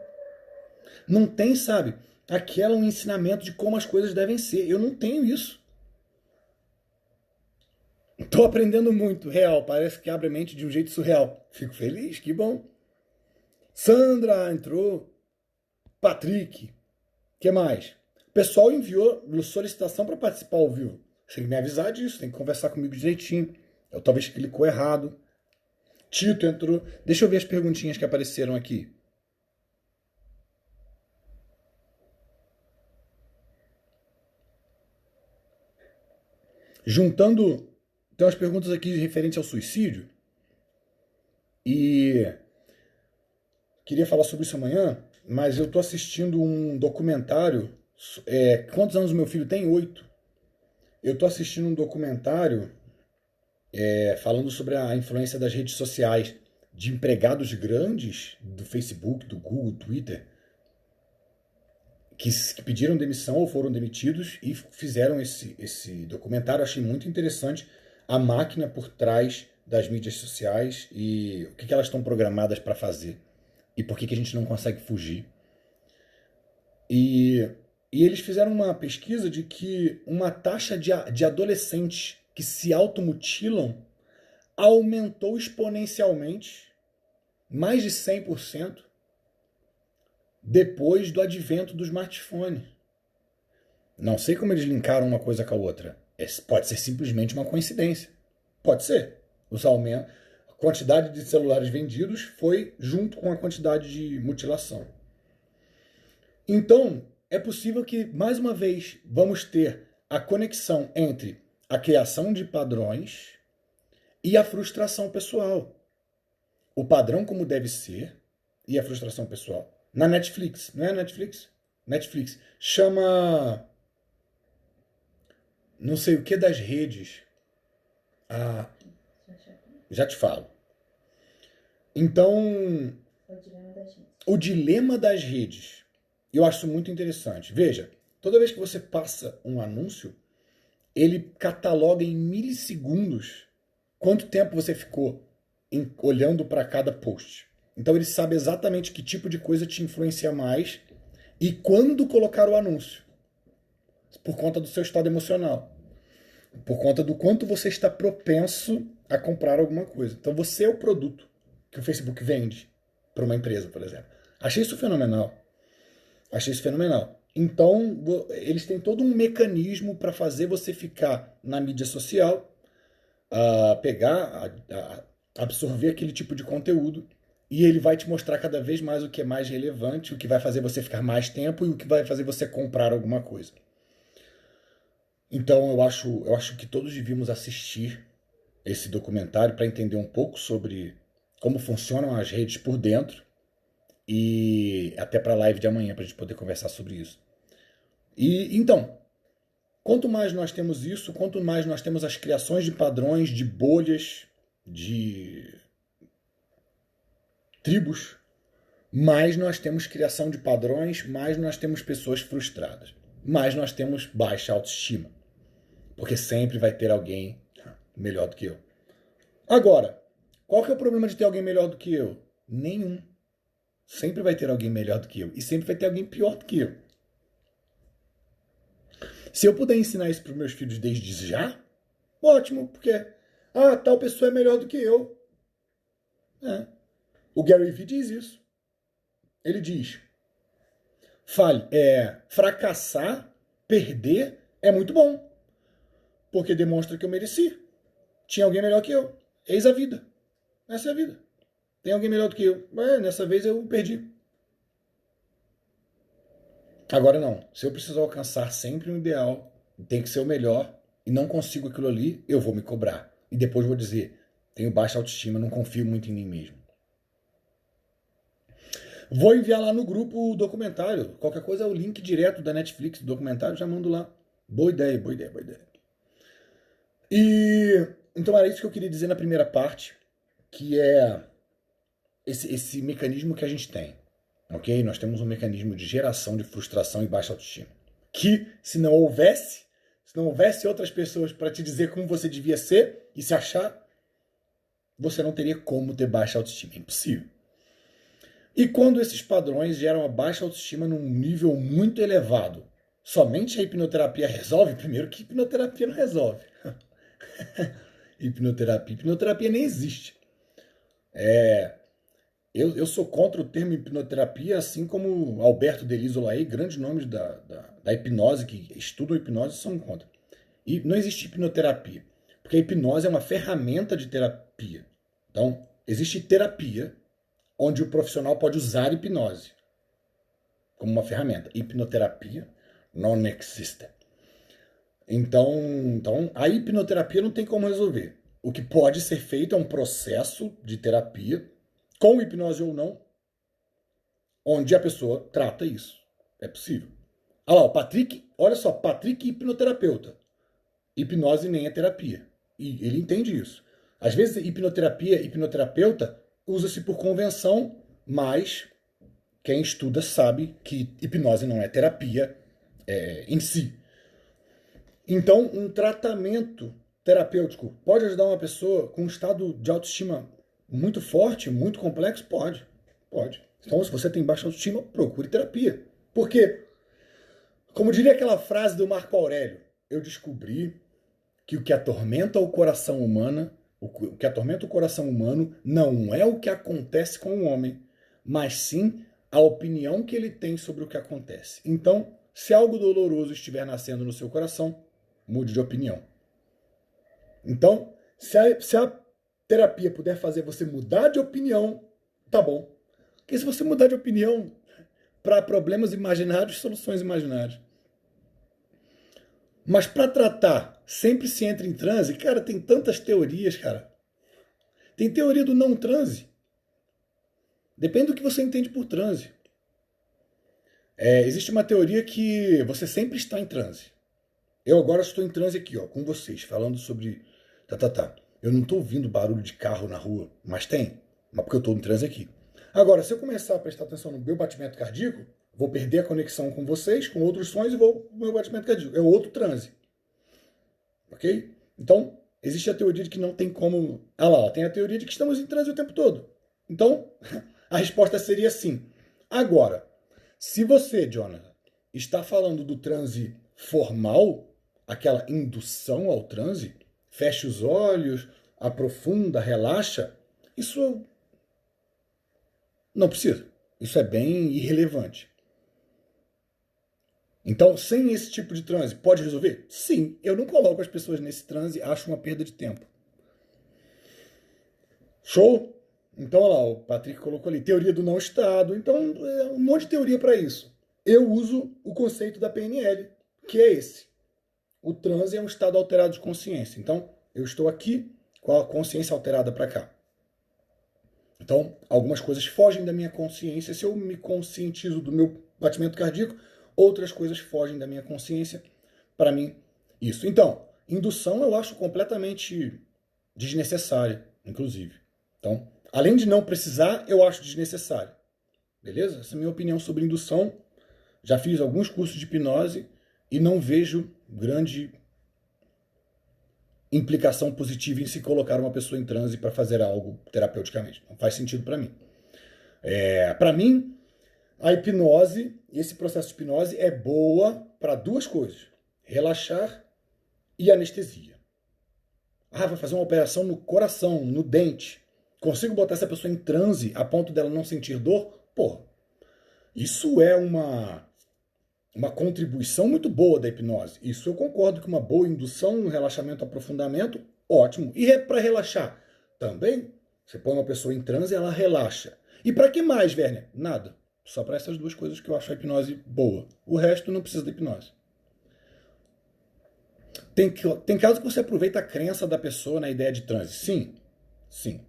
Não tem, sabe, aquele um ensinamento de como as coisas devem ser. Eu não tenho isso. Tô aprendendo muito, real. Parece que abre a mente de um jeito surreal. Fico feliz, que bom. Sandra entrou. Patrick. Que mais? O pessoal enviou solicitação para participar ao vivo. Você tem que me avisar disso, tem que conversar comigo direitinho. Eu talvez clicou errado. Tito entrou. Deixa eu ver as perguntinhas que apareceram aqui. Juntando, tem umas perguntas aqui referentes ao suicídio. E queria falar sobre isso amanhã, mas eu tô assistindo um documentário. Quantos anos o meu filho tem? 8. Eu tô assistindo um documentário falando sobre a influência das redes sociais de empregados grandes do Facebook, do Google, Twitter, que pediram demissão ou foram demitidos e fizeram esse documentário. Achei muito interessante a máquina por trás das mídias sociais e o que elas estão programadas para fazer e por que a gente não consegue fugir. E, e eles fizeram uma pesquisa de que uma taxa de adolescentes que se automutilam aumentou exponencialmente, mais de 100%, depois do advento do smartphone. Não sei como eles linkaram uma coisa com a outra. Pode ser simplesmente uma coincidência. Pode ser. A quantidade de celulares vendidos foi junto com a quantidade de mutilação. Então, é possível que, mais uma vez, vamos ter a conexão entre a criação de padrões e a frustração pessoal. O padrão como deve ser e a frustração pessoal. Na Netflix, não é Netflix? Netflix. Chama... não sei o que das redes. Ah, já te falo. Então, o dilema das redes. Eu acho muito interessante. Veja, toda vez que você passa um anúncio, ele cataloga em milissegundos quanto tempo você ficou olhando para cada post. Então ele sabe exatamente que tipo de coisa te influencia mais e quando colocar o anúncio. Por conta do seu estado emocional. Por conta do quanto você está propenso a comprar alguma coisa. Então você é o produto que o Facebook vende para uma empresa, por exemplo. Achei isso fenomenal. Então, eles têm todo um mecanismo para fazer você ficar na mídia social, absorver aquele tipo de conteúdo, e ele vai te mostrar cada vez mais o que é mais relevante, o que vai fazer você ficar mais tempo e o que vai fazer você comprar alguma coisa. Então, eu acho que todos devíamos assistir esse documentário para entender um pouco sobre como funcionam as redes por dentro e até para a live de amanhã para a gente poder conversar sobre isso. E então, quanto mais nós temos isso, quanto mais nós temos as criações de padrões, de bolhas, de tribos, mais nós temos criação de padrões, mais nós temos pessoas frustradas, mais nós temos baixa autoestima. Porque sempre vai ter alguém melhor do que eu. Agora, qual que é o problema de ter alguém melhor do que eu? Nenhum. Sempre vai ter alguém melhor do que eu. E sempre vai ter alguém pior do que eu. Se eu puder ensinar isso para os meus filhos desde já, ótimo, porque tal pessoa é melhor do que eu. O Gary Vee diz isso. Ele diz: fracassar, perder é muito bom. Porque demonstra que eu mereci. Tinha alguém melhor que eu. Eis a vida. Essa é a vida. Tem alguém melhor do que eu. Mas nessa vez eu perdi. Agora não. Se eu preciso alcançar sempre um ideal, tem que ser o melhor, e não consigo aquilo ali, eu vou me cobrar. E depois vou dizer, tenho baixa autoestima, não confio muito em mim mesmo. Vou enviar lá no grupo o documentário. Qualquer coisa é o link direto da Netflix do documentário, já mando lá. Boa ideia. E então era isso que eu queria dizer na primeira parte, que é esse mecanismo que a gente tem, ok? Nós temos um mecanismo de geração de frustração e baixa autoestima, que se não houvesse outras pessoas para te dizer como você devia ser e se achar, você não teria como ter baixa autoestima, é impossível. E quando esses padrões geram a baixa autoestima num nível muito elevado, somente a hipnoterapia resolve? Primeiro que hipnoterapia não resolve. Hipnoterapia nem existe. Eu sou contra o termo hipnoterapia, assim como Alberto Delizolae, grandes nomes da hipnose, que estudam hipnose, são contra. E não existe hipnoterapia, porque a hipnose é uma ferramenta de terapia. Então, existe terapia, onde o profissional pode usar hipnose como uma ferramenta. Hipnoterapia non existe. Então, a hipnoterapia não tem como resolver. O que pode ser feito é um processo de terapia, com hipnose ou não, onde a pessoa trata isso. É possível. Olha lá, o Patrick, olha só, Patrick hipnoterapeuta. hipnose nem é terapia. E ele entende isso. Às vezes, hipnoterapia, hipnoterapeuta, usa-se por convenção, mas quem estuda sabe que hipnose não é terapia em si. Então, um tratamento terapêutico pode ajudar uma pessoa com um estado de autoestima muito forte, muito complexo? Pode. Pode. Então, se você tem baixa autoestima, procure terapia. Por quê? Como diria aquela frase do Marco Aurélio, eu descobri que o que atormenta o coração humano, o que atormenta o coração humano não é o que acontece com o homem, mas sim a opinião que ele tem sobre o que acontece. Então, se algo doloroso estiver nascendo no seu coração, mude de opinião. Então, se a terapia puder fazer você mudar de opinião, tá bom. Porque se você mudar de opinião para problemas imaginários, soluções imaginárias. Mas para tratar, sempre se entra em transe. Cara, tem tantas teorias, cara. Tem teoria do não transe. Depende do que você entende por transe. Existe uma teoria que você sempre está em transe. Eu agora estou em transe aqui, ó, com vocês, falando sobre... Eu não estou ouvindo barulho de carro na rua, mas tem. Mas porque eu estou em transe aqui. Agora, se eu começar a prestar atenção no meu batimento cardíaco, vou perder a conexão com vocês, com outros sons, e vou pro meu batimento cardíaco. É outro transe. Ok? Então, existe a teoria de que não tem como... Ah lá, tem a teoria de que estamos em transe o tempo todo. Então, a resposta seria sim. Agora, se você, Jonathan, está falando do transe formal, aquela indução ao transe, fecha os olhos, aprofunda, relaxa, isso não precisa. Isso é bem irrelevante. Então, sem esse tipo de transe, pode resolver? Sim, eu não coloco as pessoas nesse transe, acho uma perda de tempo. Show? Então, olha lá, o Patrick colocou ali, teoria do não estado. Então, um monte de teoria para isso. Eu uso o conceito da PNL, que é esse. O transe é um estado alterado de consciência. Então, eu estou aqui com a consciência alterada para cá. Então, algumas coisas fogem da minha consciência. Se eu me conscientizo do meu batimento cardíaco, outras coisas fogem da minha consciência. Para mim, isso. Então, indução eu acho completamente desnecessária, inclusive. Então, além de não precisar, eu acho desnecessário. Beleza? Essa é a minha opinião sobre indução. Já fiz alguns cursos de hipnose e não vejo grande implicação positiva em se colocar uma pessoa em transe para fazer algo terapeuticamente. Não faz sentido para mim. Para mim, a hipnose, esse processo de hipnose é boa para duas coisas: relaxar e anestesia. Ah, vai fazer uma operação no coração, no dente. Consigo botar essa pessoa em transe a ponto dela não sentir dor? Porra, isso é uma contribuição muito boa da hipnose. Isso eu concordo que uma boa indução, um relaxamento, aprofundamento, ótimo. E para relaxar? Também. Você põe uma pessoa em transe e ela relaxa. E para que mais, Werner? Nada. Só para essas duas coisas que eu acho a hipnose boa. O resto não precisa da hipnose. Tem casos que você aproveita a crença da pessoa na ideia de transe. Sim. Sim.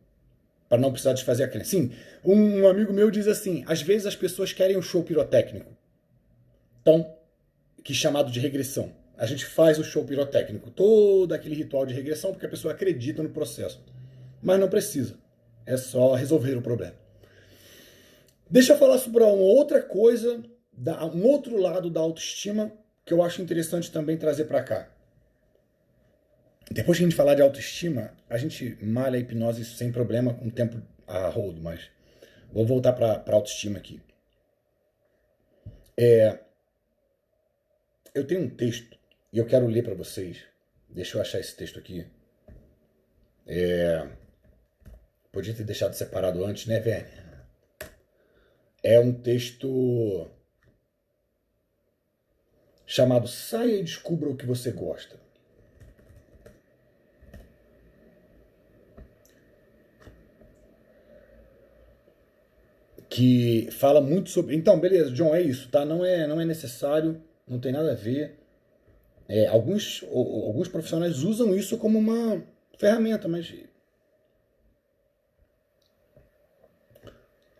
Para não precisar desfazer a crença. Sim. Um amigo meu diz assim, às vezes as pessoas querem um show pirotécnico. Então, que é chamado de regressão. A gente faz o show pirotécnico, todo aquele ritual de regressão, porque a pessoa acredita no processo. Mas não precisa. É só resolver o problema. Deixa eu falar sobre uma outra coisa, um outro lado da autoestima, que eu acho interessante também trazer para cá. Depois que a gente falar de autoestima, a gente malha a hipnose sem problema, com o tempo a rodo, mas vou voltar para autoestima aqui. Eu tenho um texto e eu quero ler para vocês. Deixa eu achar esse texto aqui. Podia ter deixado separado antes, né, velho? É um texto chamado Saia e Descubra o que Você Gosta. Que fala muito sobre... Então, beleza, John, é isso, tá? Não é necessário, não tem nada a ver. Alguns profissionais usam isso como uma ferramenta, mas...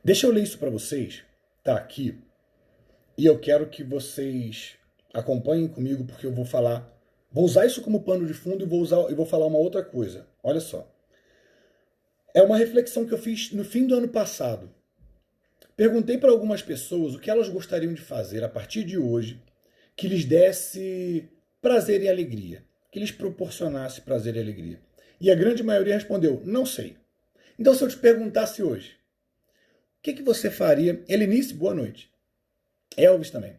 Deixa eu ler isso para vocês. Tá aqui. E eu quero que vocês acompanhem comigo, porque eu vou falar Vou usar isso como pano de fundo e vou falar uma outra coisa. Olha só. É uma reflexão que eu fiz no fim do ano passado. Perguntei para algumas pessoas o que elas gostariam de fazer a partir de hoje que lhes desse prazer e alegria, que lhes proporcionasse prazer e alegria. E a grande maioria respondeu, não sei. Então, se eu te perguntasse hoje, o que você faria? Helenice, boa noite. Elvis também.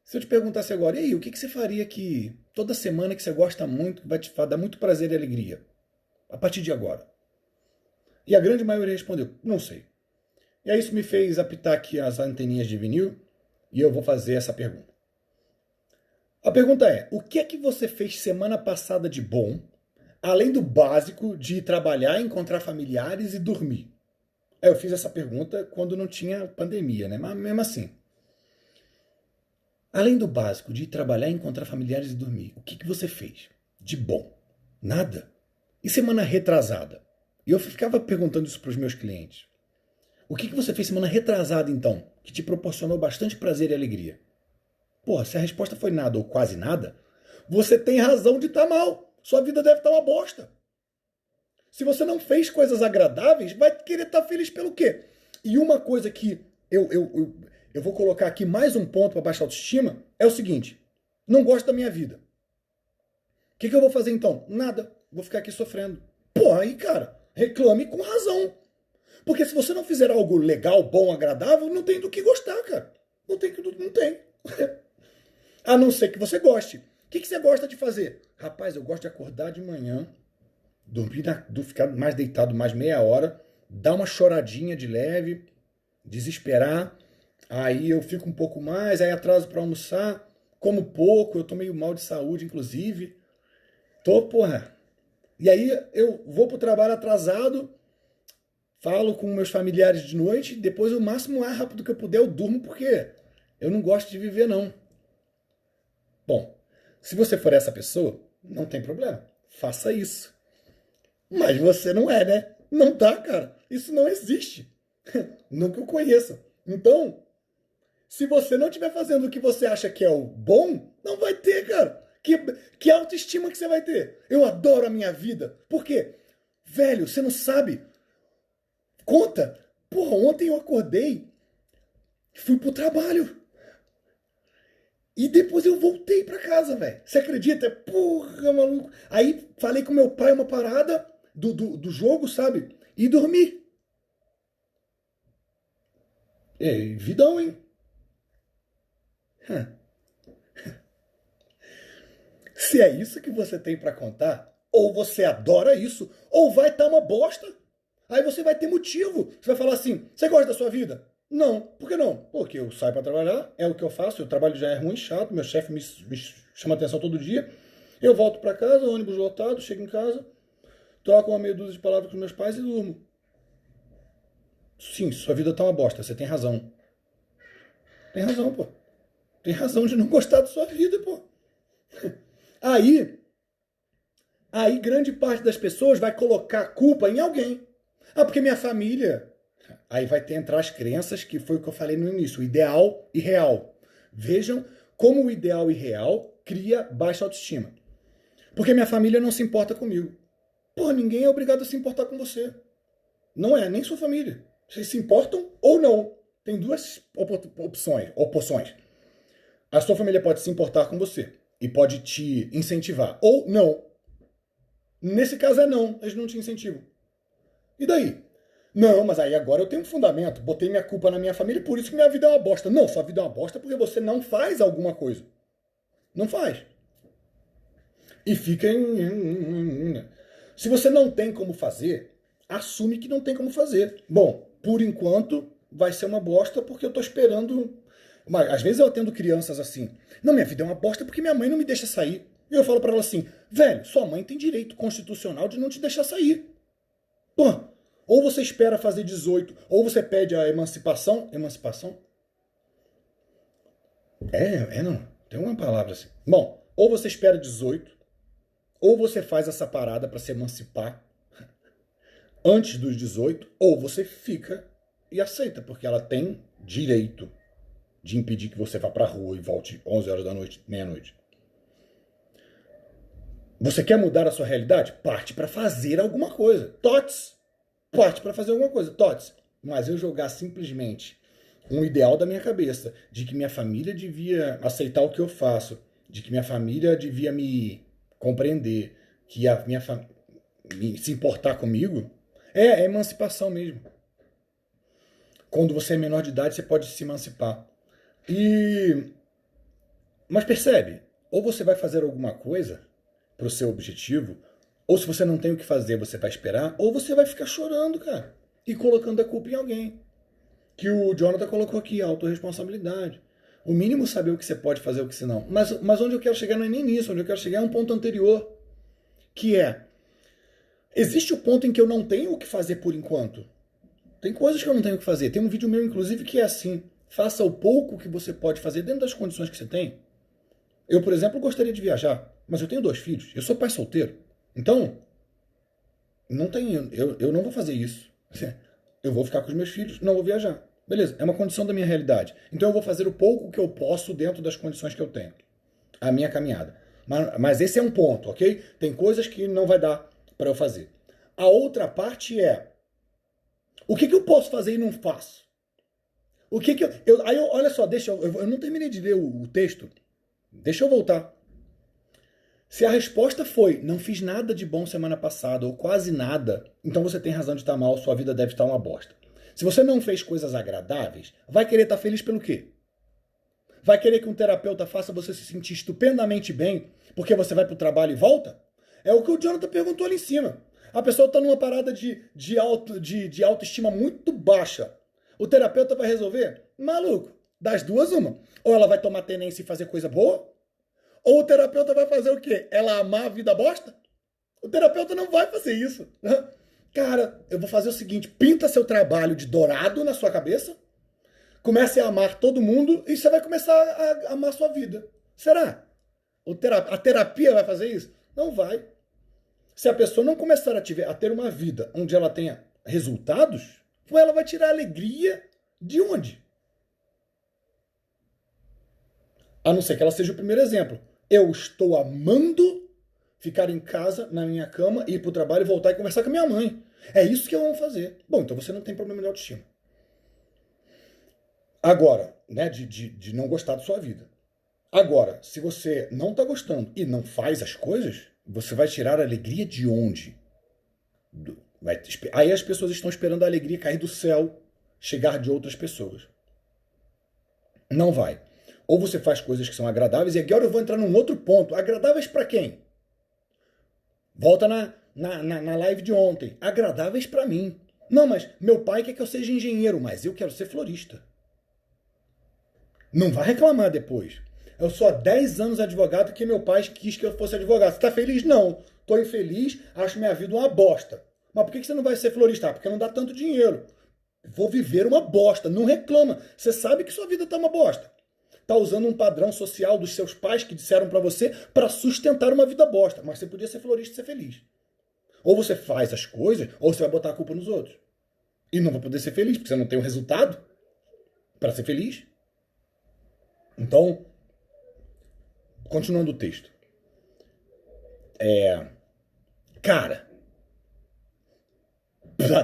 Se eu te perguntasse agora, e aí, o que você faria que toda semana que você gosta muito, que vai te dar muito prazer e alegria? A partir de agora. E a grande maioria respondeu, não sei. E aí isso me fez apitar aqui as anteninhas de vinil e eu vou fazer essa pergunta. A pergunta é, o que é que você fez semana passada de bom, além do básico de ir trabalhar, encontrar familiares e dormir? Eu fiz essa pergunta quando não tinha pandemia, né? Mas mesmo assim. Além do básico de ir trabalhar, encontrar familiares e dormir, o que você fez de bom? Nada. E semana retrasada? E eu ficava perguntando isso para os meus clientes. O que você fez semana retrasada, então, que te proporcionou bastante prazer e alegria? Porra, se a resposta foi nada ou quase nada, você tem razão de estar mal. Sua vida deve estar uma bosta. Se você não fez coisas agradáveis, vai querer estar feliz pelo quê? E uma coisa que eu vou colocar aqui mais um ponto para baixar a autoestima é o seguinte: não gosto da minha vida. O que eu vou fazer então? Nada. Vou ficar aqui sofrendo. Porra, aí, cara, reclame com razão. Porque se você não fizer algo legal, bom, agradável, não tem do que gostar, cara. Não tem. A não ser que você goste. O que você gosta de fazer? Rapaz, eu gosto de acordar de manhã, ficar mais deitado mais meia hora, dar uma choradinha de leve, desesperar, aí eu fico um pouco mais, aí atraso para almoçar, como pouco, eu tô meio mal de saúde, inclusive. Porra. E aí eu vou pro trabalho atrasado, falo com meus familiares de noite, depois o máximo mais rápido que eu puder eu durmo, porque eu não gosto de viver, não. Bom, se você for essa pessoa, não tem problema. Faça isso. Mas você não é, né? Não tá, cara. Isso não existe. Não que eu conheça. Então, se você não estiver fazendo o que você acha que é o bom, não vai ter, cara. Que autoestima que você vai ter? Eu adoro a minha vida. Por quê? Velho, você não sabe. Conta. Porra, ontem eu acordei, fui pro trabalho. E depois eu voltei pra casa, velho. Você acredita? Porra, maluco. Aí falei com meu pai uma parada do jogo, sabe? E dormi. Vidão, hein? Se é isso que você tem pra contar, ou você adora isso, ou vai estar uma bosta. Aí você vai ter motivo. Você vai falar assim, você gosta da sua vida? Não. Por que não? Porque eu saio para trabalhar, é o que eu faço, o trabalho já é ruim, chato, meu chefe me chama atenção todo dia. Eu volto para casa, ônibus lotado, chego em casa, troco uma meia dúzia de palavras com meus pais e durmo. Sim, sua vida tá uma bosta, você tem razão. Tem razão, pô. Tem razão de não gostar da sua vida, pô. Aí grande parte das pessoas vai colocar a culpa em alguém. Ah, porque minha família. Aí vai ter entrar as crenças, que foi o que eu falei no início, o ideal e real. Vejam como o ideal e real cria baixa autoestima. Porque minha família não se importa comigo. Pô, ninguém é obrigado a se importar com você. Não é, nem sua família. Vocês se importam ou não. Tem duas opções. A sua família pode se importar com você e pode te incentivar. Ou não. Nesse caso é não, eles não te incentivam. E daí? Não, mas aí agora eu tenho um fundamento. Botei minha culpa na minha família, por isso que minha vida é uma bosta. Não, sua vida é uma bosta porque você não faz alguma coisa. Não faz. E fica em... Se você não tem como fazer, assume que não tem como fazer. Bom, por enquanto vai ser uma bosta porque eu tô esperando... Mas, às vezes eu atendo crianças assim. Não, minha vida é uma bosta porque minha mãe não me deixa sair. E eu falo pra ela assim, velho, sua mãe tem direito constitucional de não te deixar sair. Pô, ou você espera fazer 18, ou você pede a emancipação. Emancipação? Não. Tem uma palavra assim. Bom, ou você espera 18, ou você faz essa parada pra se emancipar antes dos 18, ou você fica e aceita, porque ela tem direito de impedir que você vá pra rua e volte 11 horas da noite, meia-noite. Você quer mudar a sua realidade? Parte para fazer alguma coisa. Tots. Parte para fazer alguma coisa. Tots. Mas eu jogar simplesmente um ideal da minha cabeça de que minha família devia aceitar o que eu faço, de que minha família devia me compreender, que a minha família se importar comigo, é emancipação mesmo. Quando você é menor de idade, você pode se emancipar. Mas percebe, ou você vai fazer alguma coisa para o seu objetivo, ou se você não tem o que fazer, você vai esperar, ou você vai ficar chorando, cara, e colocando a culpa em alguém. Que o Jonathan colocou aqui, autorresponsabilidade. O mínimo saber o que você pode fazer e o que você não. Mas onde eu quero chegar não é nem nisso, onde eu quero chegar é um ponto anterior, que é, existe o ponto em que eu não tenho o que fazer por enquanto. Tem coisas que eu não tenho o que fazer. Tem um vídeo meu, inclusive, que é assim, faça o pouco que você pode fazer dentro das condições que você tem. Eu, por exemplo, gostaria de viajar, mas eu tenho 2 filhos, eu sou pai solteiro. Então, não tenho, eu não vou fazer isso. Eu vou ficar com os meus filhos, não vou viajar. Beleza, é uma condição da minha realidade. Então eu vou fazer o pouco que eu posso dentro das condições que eu tenho. A minha caminhada. Mas esse é um ponto, ok? Tem coisas que não vai dar para eu fazer. A outra parte é, o que eu posso fazer e não faço? O que eu... olha só, eu não terminei de ler o texto. Deixa eu voltar. Se a resposta foi, não fiz nada de bom semana passada, ou quase nada, então você tem razão de estar mal, sua vida deve estar uma bosta. Se você não fez coisas agradáveis, vai querer estar feliz pelo quê? Vai querer que um terapeuta faça você se sentir estupendamente bem, porque você vai pro trabalho e volta? É o que o Jonathan perguntou ali em cima. A pessoa está numa parada de autoestima muito baixa. O terapeuta vai resolver? Maluco, das duas uma. Ou ela vai tomar tenência e fazer coisa boa, ou o terapeuta vai fazer o quê? Ela amar a vida bosta? O terapeuta não vai fazer isso. Cara, eu vou fazer o seguinte, pinta seu trabalho de dourado na sua cabeça, comece a amar todo mundo e você vai começar a amar a sua vida. Será? A terapia vai fazer isso? Não vai. Se a pessoa não começar a ter uma vida onde ela tenha resultados, ela vai tirar alegria de onde? A não ser que ela seja o primeiro exemplo. Eu estou amando ficar em casa, na minha cama, ir para o trabalho e voltar e conversar com a minha mãe. É isso que eu amo fazer. Bom, então você não tem problema de autoestima. Agora, né, de não gostar da sua vida. Agora, se você não está gostando e não faz as coisas, você vai tirar a alegria de onde? Aí as pessoas estão esperando a alegria cair do céu, chegar de outras pessoas. Não vai. Ou você faz coisas que são agradáveis, e agora eu vou entrar num outro ponto. Agradáveis para quem? Volta na live de ontem. Agradáveis para mim. Não, mas meu pai quer que eu seja engenheiro, mas eu quero ser florista. Não vai reclamar depois. Eu sou há 10 anos advogado porque meu pai quis que eu fosse advogado. Você tá feliz? Não. Tô infeliz, acho minha vida uma bosta. Mas por que você não vai ser florista? Porque não dá tanto dinheiro. Vou viver uma bosta. Não reclama. Você sabe que sua vida tá uma bosta. Tá usando um padrão social dos seus pais que disseram para você para sustentar uma vida bosta. Mas você podia ser florista e ser feliz. Ou você faz as coisas, ou você vai botar a culpa nos outros. E não vai poder ser feliz, porque você não tem o resultado para ser feliz. Então, continuando o texto. Cara,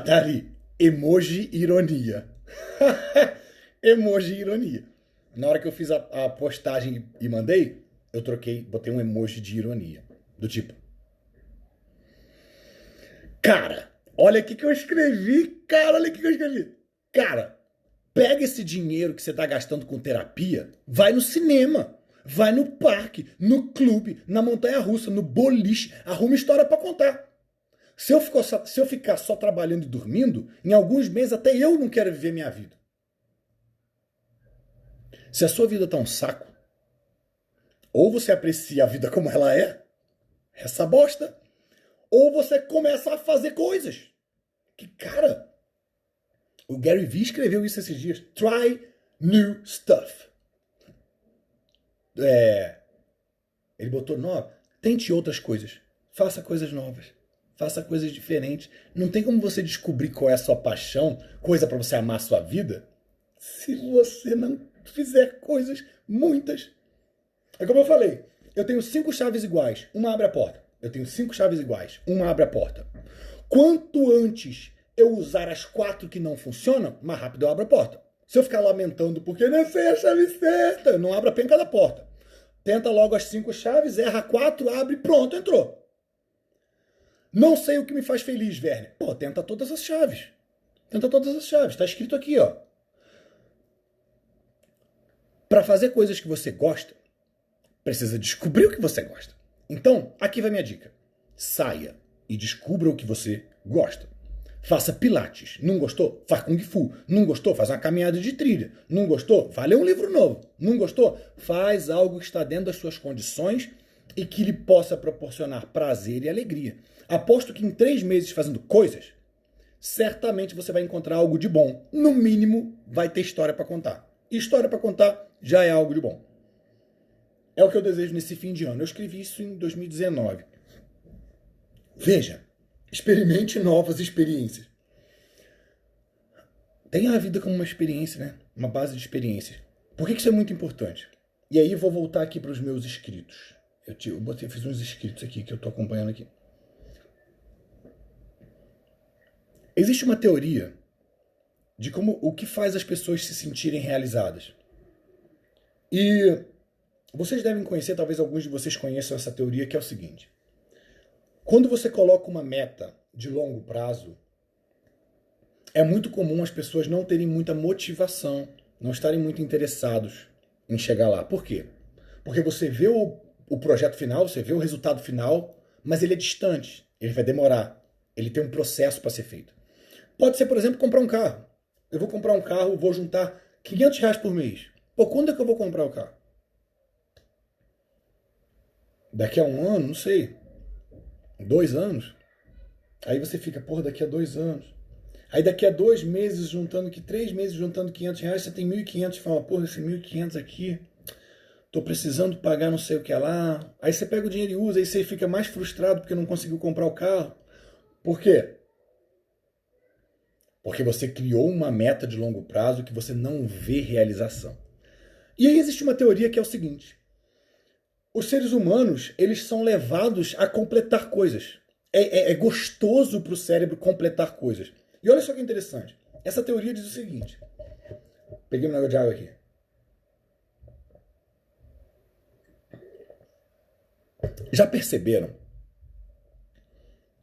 tá ali, emoji ironia. Emoji ironia. Na hora que eu fiz a postagem e mandei, eu botei um emoji de ironia. Do tipo, cara, olha o que eu escrevi. Cara, olha o que eu escrevi. Cara, pega esse dinheiro que você tá gastando com terapia, vai no cinema, vai no parque, no clube, na montanha-russa, no boliche, arruma história pra contar. Se eu ficar só trabalhando e dormindo, em alguns meses até eu não quero viver minha vida. Se a sua vida tá um saco, ou você aprecia a vida como ela é, essa bosta, ou você começa a fazer coisas. Que, cara, o Gary Vee escreveu isso esses dias. Try new stuff. Ele botou tente outras coisas. Faça coisas novas. Faça coisas diferentes. Não tem como você descobrir qual é a sua paixão, coisa para você amar a sua vida, se você não fizer coisas muitas. É como eu falei, eu tenho 5 chaves iguais. Uma abre a porta. eu tenho 5 chaves iguais, uma abre a porta. Quanto antes eu usar as 4 que não funcionam, mais rápido eu abro a porta. Se eu ficar lamentando porque não sei a chave certa, não abro a penca da porta. Tenta logo as 5 chaves, erra 4, abre, pronto, entrou. Não sei o que me faz feliz, Werner. Pô, tenta todas as chaves. Tenta todas as chaves. Tá escrito aqui, ó. Para fazer coisas que você gosta, precisa descobrir o que você gosta. Então, aqui vai minha dica. Saia e descubra o que você gosta. Faça pilates. Não gostou? Faz kung fu. Não gostou? Faz uma caminhada de trilha. Não gostou? Vai ler um livro novo. Não gostou? Faz algo que está dentro das suas condições e que lhe possa proporcionar prazer e alegria. Aposto que em 3 meses fazendo coisas, certamente você vai encontrar algo de bom. No mínimo, vai ter história para contar. E história para contar já é algo de bom. É o que eu desejo nesse fim de ano. Eu escrevi isso em 2019. Veja, experimente novas experiências. Tenha a vida como uma experiência, né? Uma base de experiências. Por que isso é muito importante? E aí eu vou voltar aqui para os meus inscritos. Eu fiz uns inscritos aqui que eu estou acompanhando aqui. Existe uma teoria de o que faz as pessoas se sentirem realizadas. E vocês devem conhecer, talvez alguns de vocês conheçam essa teoria, que é o seguinte. Quando você coloca uma meta de longo prazo, é muito comum as pessoas não terem muita motivação, não estarem muito interessados em chegar lá. Por quê? Porque você vê o projeto final, você vê o resultado final, mas ele é distante, ele vai demorar, ele tem um processo para ser feito. Pode ser, por exemplo, comprar um carro. Eu vou comprar um carro, vou juntar R$500 por mês. Pô, quando é que eu vou comprar o carro? Daqui a 1 ano? Não sei. 2 anos? Aí você fica, porra, daqui a 2 anos. Aí daqui a 2 meses, 3 meses juntando R$500, você tem 1.500 e fala, porra, esse 1.500 aqui, tô precisando pagar não sei o que lá. Aí você pega o dinheiro e usa, aí você fica mais frustrado porque não conseguiu comprar o carro. Por quê? Porque você criou uma meta de longo prazo que você não vê realização. E aí existe uma teoria que é o seguinte. Os seres humanos, eles são levados a completar coisas. É gostoso para o cérebro completar coisas. E olha só que interessante. Essa teoria diz o seguinte. Peguei um negócio de água aqui. Já perceberam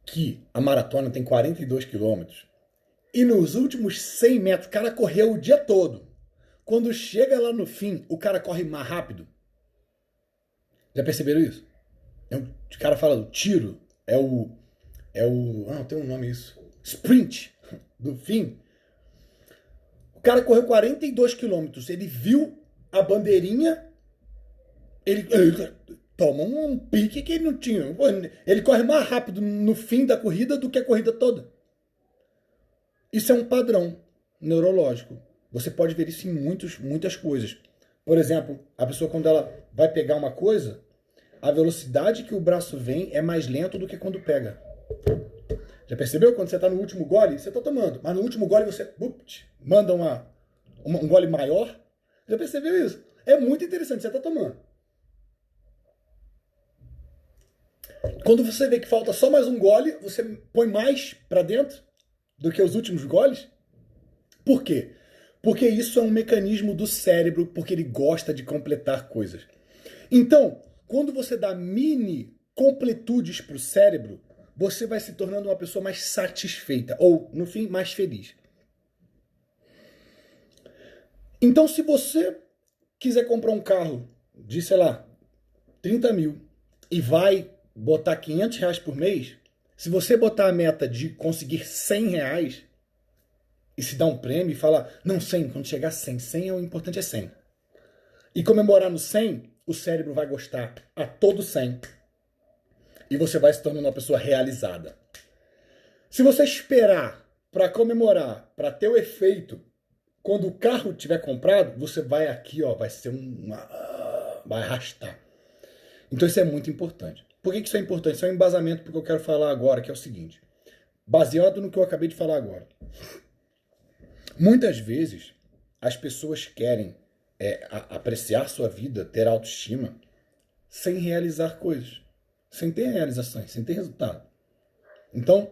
que a maratona tem 42 quilômetros? E nos últimos 100 metros, o cara correu o dia todo. Quando chega lá no fim, o cara corre mais rápido. Já perceberam isso? O cara fala do tiro. Tem um nome isso. Sprint do fim. O cara correu 42 quilômetros. Ele viu a bandeirinha. Ele toma um pique que ele não tinha. Ele corre mais rápido no fim da corrida do que a corrida toda. Isso é um padrão neurológico. Você pode ver isso em muitas coisas. Por exemplo, a pessoa quando ela vai pegar uma coisa, a velocidade que o braço vem é mais lento do que quando pega. Já percebeu? Quando você está no último gole, você está tomando. Mas no último gole você manda um gole maior. Já percebeu isso? É muito interessante, você está tomando. Quando você vê que falta só mais um gole, você põe mais para dentro do que os últimos goles. Por quê? Porque isso é um mecanismo do cérebro, porque ele gosta de completar coisas. Então, quando você dá mini completudes para o cérebro, você vai se tornando uma pessoa mais satisfeita, ou, no fim, mais feliz. Então, se você quiser comprar um carro de, sei lá, 30 mil e vai botar R$500 por mês, se você botar a meta de conseguir R$100 e se dar um prêmio e falar, não, 100, quando chegar a 100, o importante é 100. E comemorar no 100, o cérebro vai gostar a todo 100. E você vai se tornando uma pessoa realizada. Se você esperar para comemorar, para ter o efeito, quando o carro tiver comprado, você vai aqui, ó, vai ser vai arrastar. Então isso é muito importante. Por que isso é importante? Isso é um embasamento porque eu quero falar agora, que é o seguinte. Baseado no que eu acabei de falar agora. Muitas vezes, as pessoas querem apreciar sua vida, ter autoestima, sem realizar coisas. sem ter realizações, sem ter resultado. Então,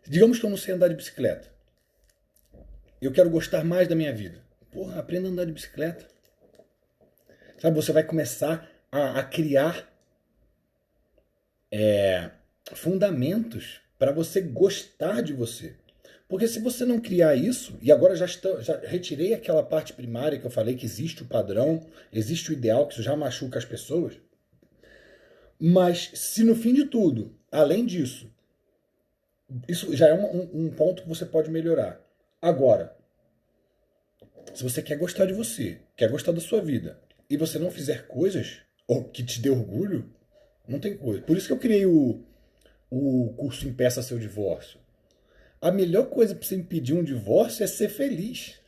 digamos que eu não sei andar de bicicleta. Eu quero gostar mais da minha vida. Porra, aprenda a andar de bicicleta. Sabe, você vai começar a criar fundamentos para você gostar de você. Porque se você não criar isso, e agora já retirei aquela parte primária que eu falei que existe o padrão, existe o ideal, que isso já machuca as pessoas. Mas se no fim de tudo, além disso, isso já é um ponto que você pode melhorar. Agora, se você quer gostar de você, quer gostar da sua vida, e você não fizer coisas que te dê orgulho, não tem coisa. Por isso que eu criei o curso Impeça Seu Divórcio. A melhor coisa para você impedir um divórcio é ser feliz.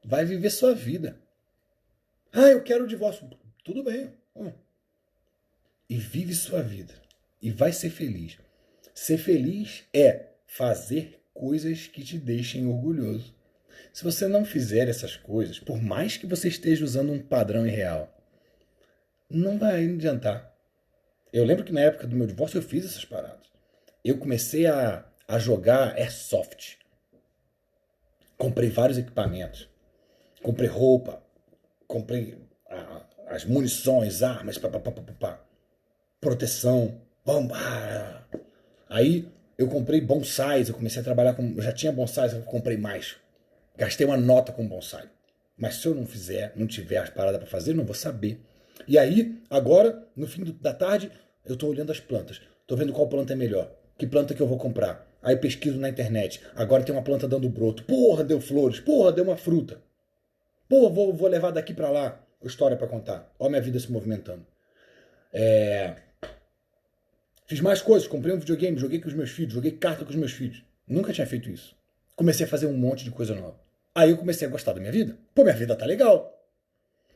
Vai viver sua vida. Ah, eu quero o divórcio. Tudo bem. E vive sua vida. E vai ser feliz. Ser feliz é fazer coisas que te deixem orgulhoso. Se você não fizer essas coisas, por mais que você esteja usando um padrão irreal, não vai adiantar. Eu lembro que na época do meu divórcio eu fiz essas paradas. Eu comecei a jogar airsoft. Comprei vários equipamentos. Comprei roupa. Comprei as munições, armas, proteção. Aí eu comprei bonsais. Eu comecei a trabalhar com... Eu já tinha bonsais, eu comprei mais. Gastei uma nota com bonsai. Mas se eu não fizer, não tiver as paradas para fazer, eu não vou saber. E aí, agora, no fim da tarde, eu tô olhando as plantas. Tô vendo qual planta é melhor. Que planta que eu vou comprar. Aí pesquiso na internet. Agora tem uma planta dando broto. Porra, deu flores. Porra, deu uma fruta. Porra, vou levar daqui pra lá. História pra contar. Olha minha vida se movimentando. Fiz mais coisas. Comprei um videogame. Joguei com os meus filhos. Joguei carta com os meus filhos. Nunca tinha feito isso. Comecei a fazer um monte de coisa nova. Aí eu comecei a gostar da minha vida. Pô, minha vida tá legal.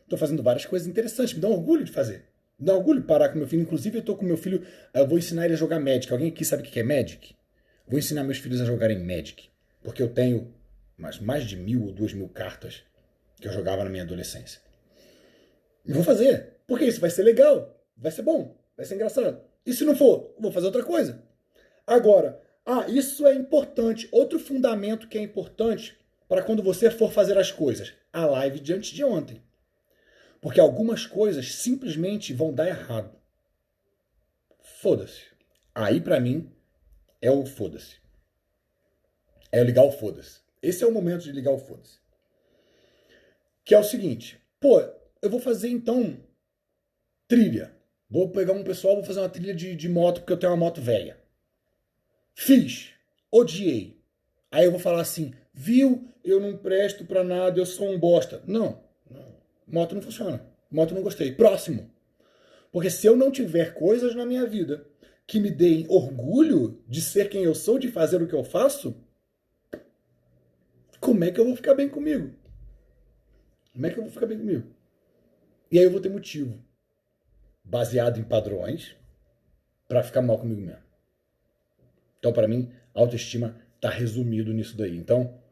Tô fazendo várias coisas interessantes. Me dá orgulho de fazer. Me dá orgulho de parar com meu filho. Inclusive, eu tô com meu filho... Eu vou ensinar ele a jogar Magic. Alguém aqui sabe o que é Magic? Vou ensinar meus filhos a jogarem Magic. Porque eu tenho mais de 1.000 ou 2.000 cartas que eu jogava na minha adolescência. E vou fazer. Porque isso vai ser legal. Vai ser bom. Vai ser engraçado. E se não for, vou fazer outra coisa. Agora, isso é importante. Outro fundamento que é importante para quando você for fazer as coisas. A live de antes de ontem. Porque algumas coisas simplesmente vão dar errado. Foda-se. Aí, pra mim, é o foda-se. É ligar o foda-se. Esse é o momento de ligar o foda-se. Que é o seguinte. Pô, eu vou fazer, então, trilha. Vou pegar um pessoal, vou fazer uma trilha de moto, porque eu tenho uma moto velha. Fiz. Odiei. Aí eu vou falar assim, viu? Eu não presto pra nada, eu sou um bosta. Não. Moto não funciona. Moto não gostei. Próximo. Porque se eu não tiver coisas na minha vida que me deem orgulho de ser quem eu sou, de fazer o que eu faço, como é que eu vou ficar bem comigo? Como é que eu vou ficar bem comigo? E aí eu vou ter motivo, baseado em padrões, para ficar mal comigo mesmo. Então, para mim, a autoestima está resumido nisso daí. Então,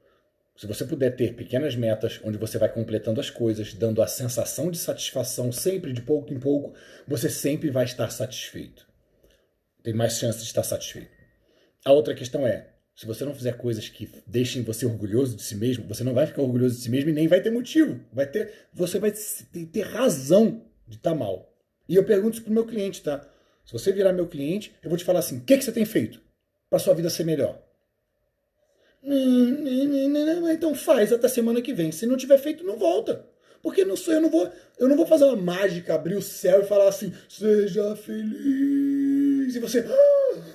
se você puder ter pequenas metas, onde você vai completando as coisas, dando a sensação de satisfação sempre de pouco em pouco, você sempre vai estar satisfeito. Tem mais chance de estar satisfeito. A outra questão é, se você não fizer coisas que deixem você orgulhoso de si mesmo, você não vai ficar orgulhoso de si mesmo e nem vai ter motivo. Você vai ter razão de estar mal. E eu pergunto isso pro meu cliente, tá? Se você virar meu cliente, eu vou te falar assim, o que você tem feito para sua vida ser melhor? Então faz até semana que vem. Se não tiver feito, não volta. Porque não sou, eu não vou fazer uma mágica, abrir o céu e falar assim, seja feliz. E você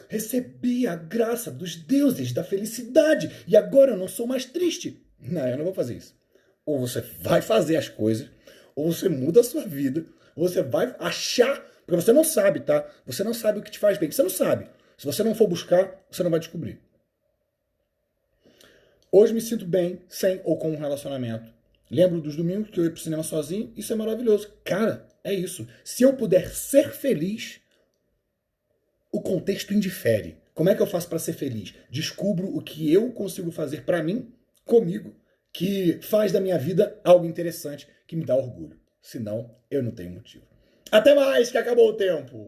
recebi a graça dos deuses da felicidade. E agora eu não sou mais triste. Não, eu não vou fazer isso. Ou você vai fazer as coisas, ou você muda a sua vida, ou você vai achar, porque você não sabe, tá? Você não sabe o que te faz bem. Você não sabe. Se você não for buscar, você não vai descobrir. Hoje me sinto bem, sem ou com um relacionamento. Lembro dos domingos que eu ia pro cinema sozinho, isso é maravilhoso. Cara, é isso. Se eu puder ser feliz, o contexto indifere. Como é que eu faço para ser feliz? Descubro o que eu consigo fazer para mim, comigo, que faz da minha vida algo interessante, que me dá orgulho. Senão, eu não tenho motivo. Até mais, que acabou o tempo.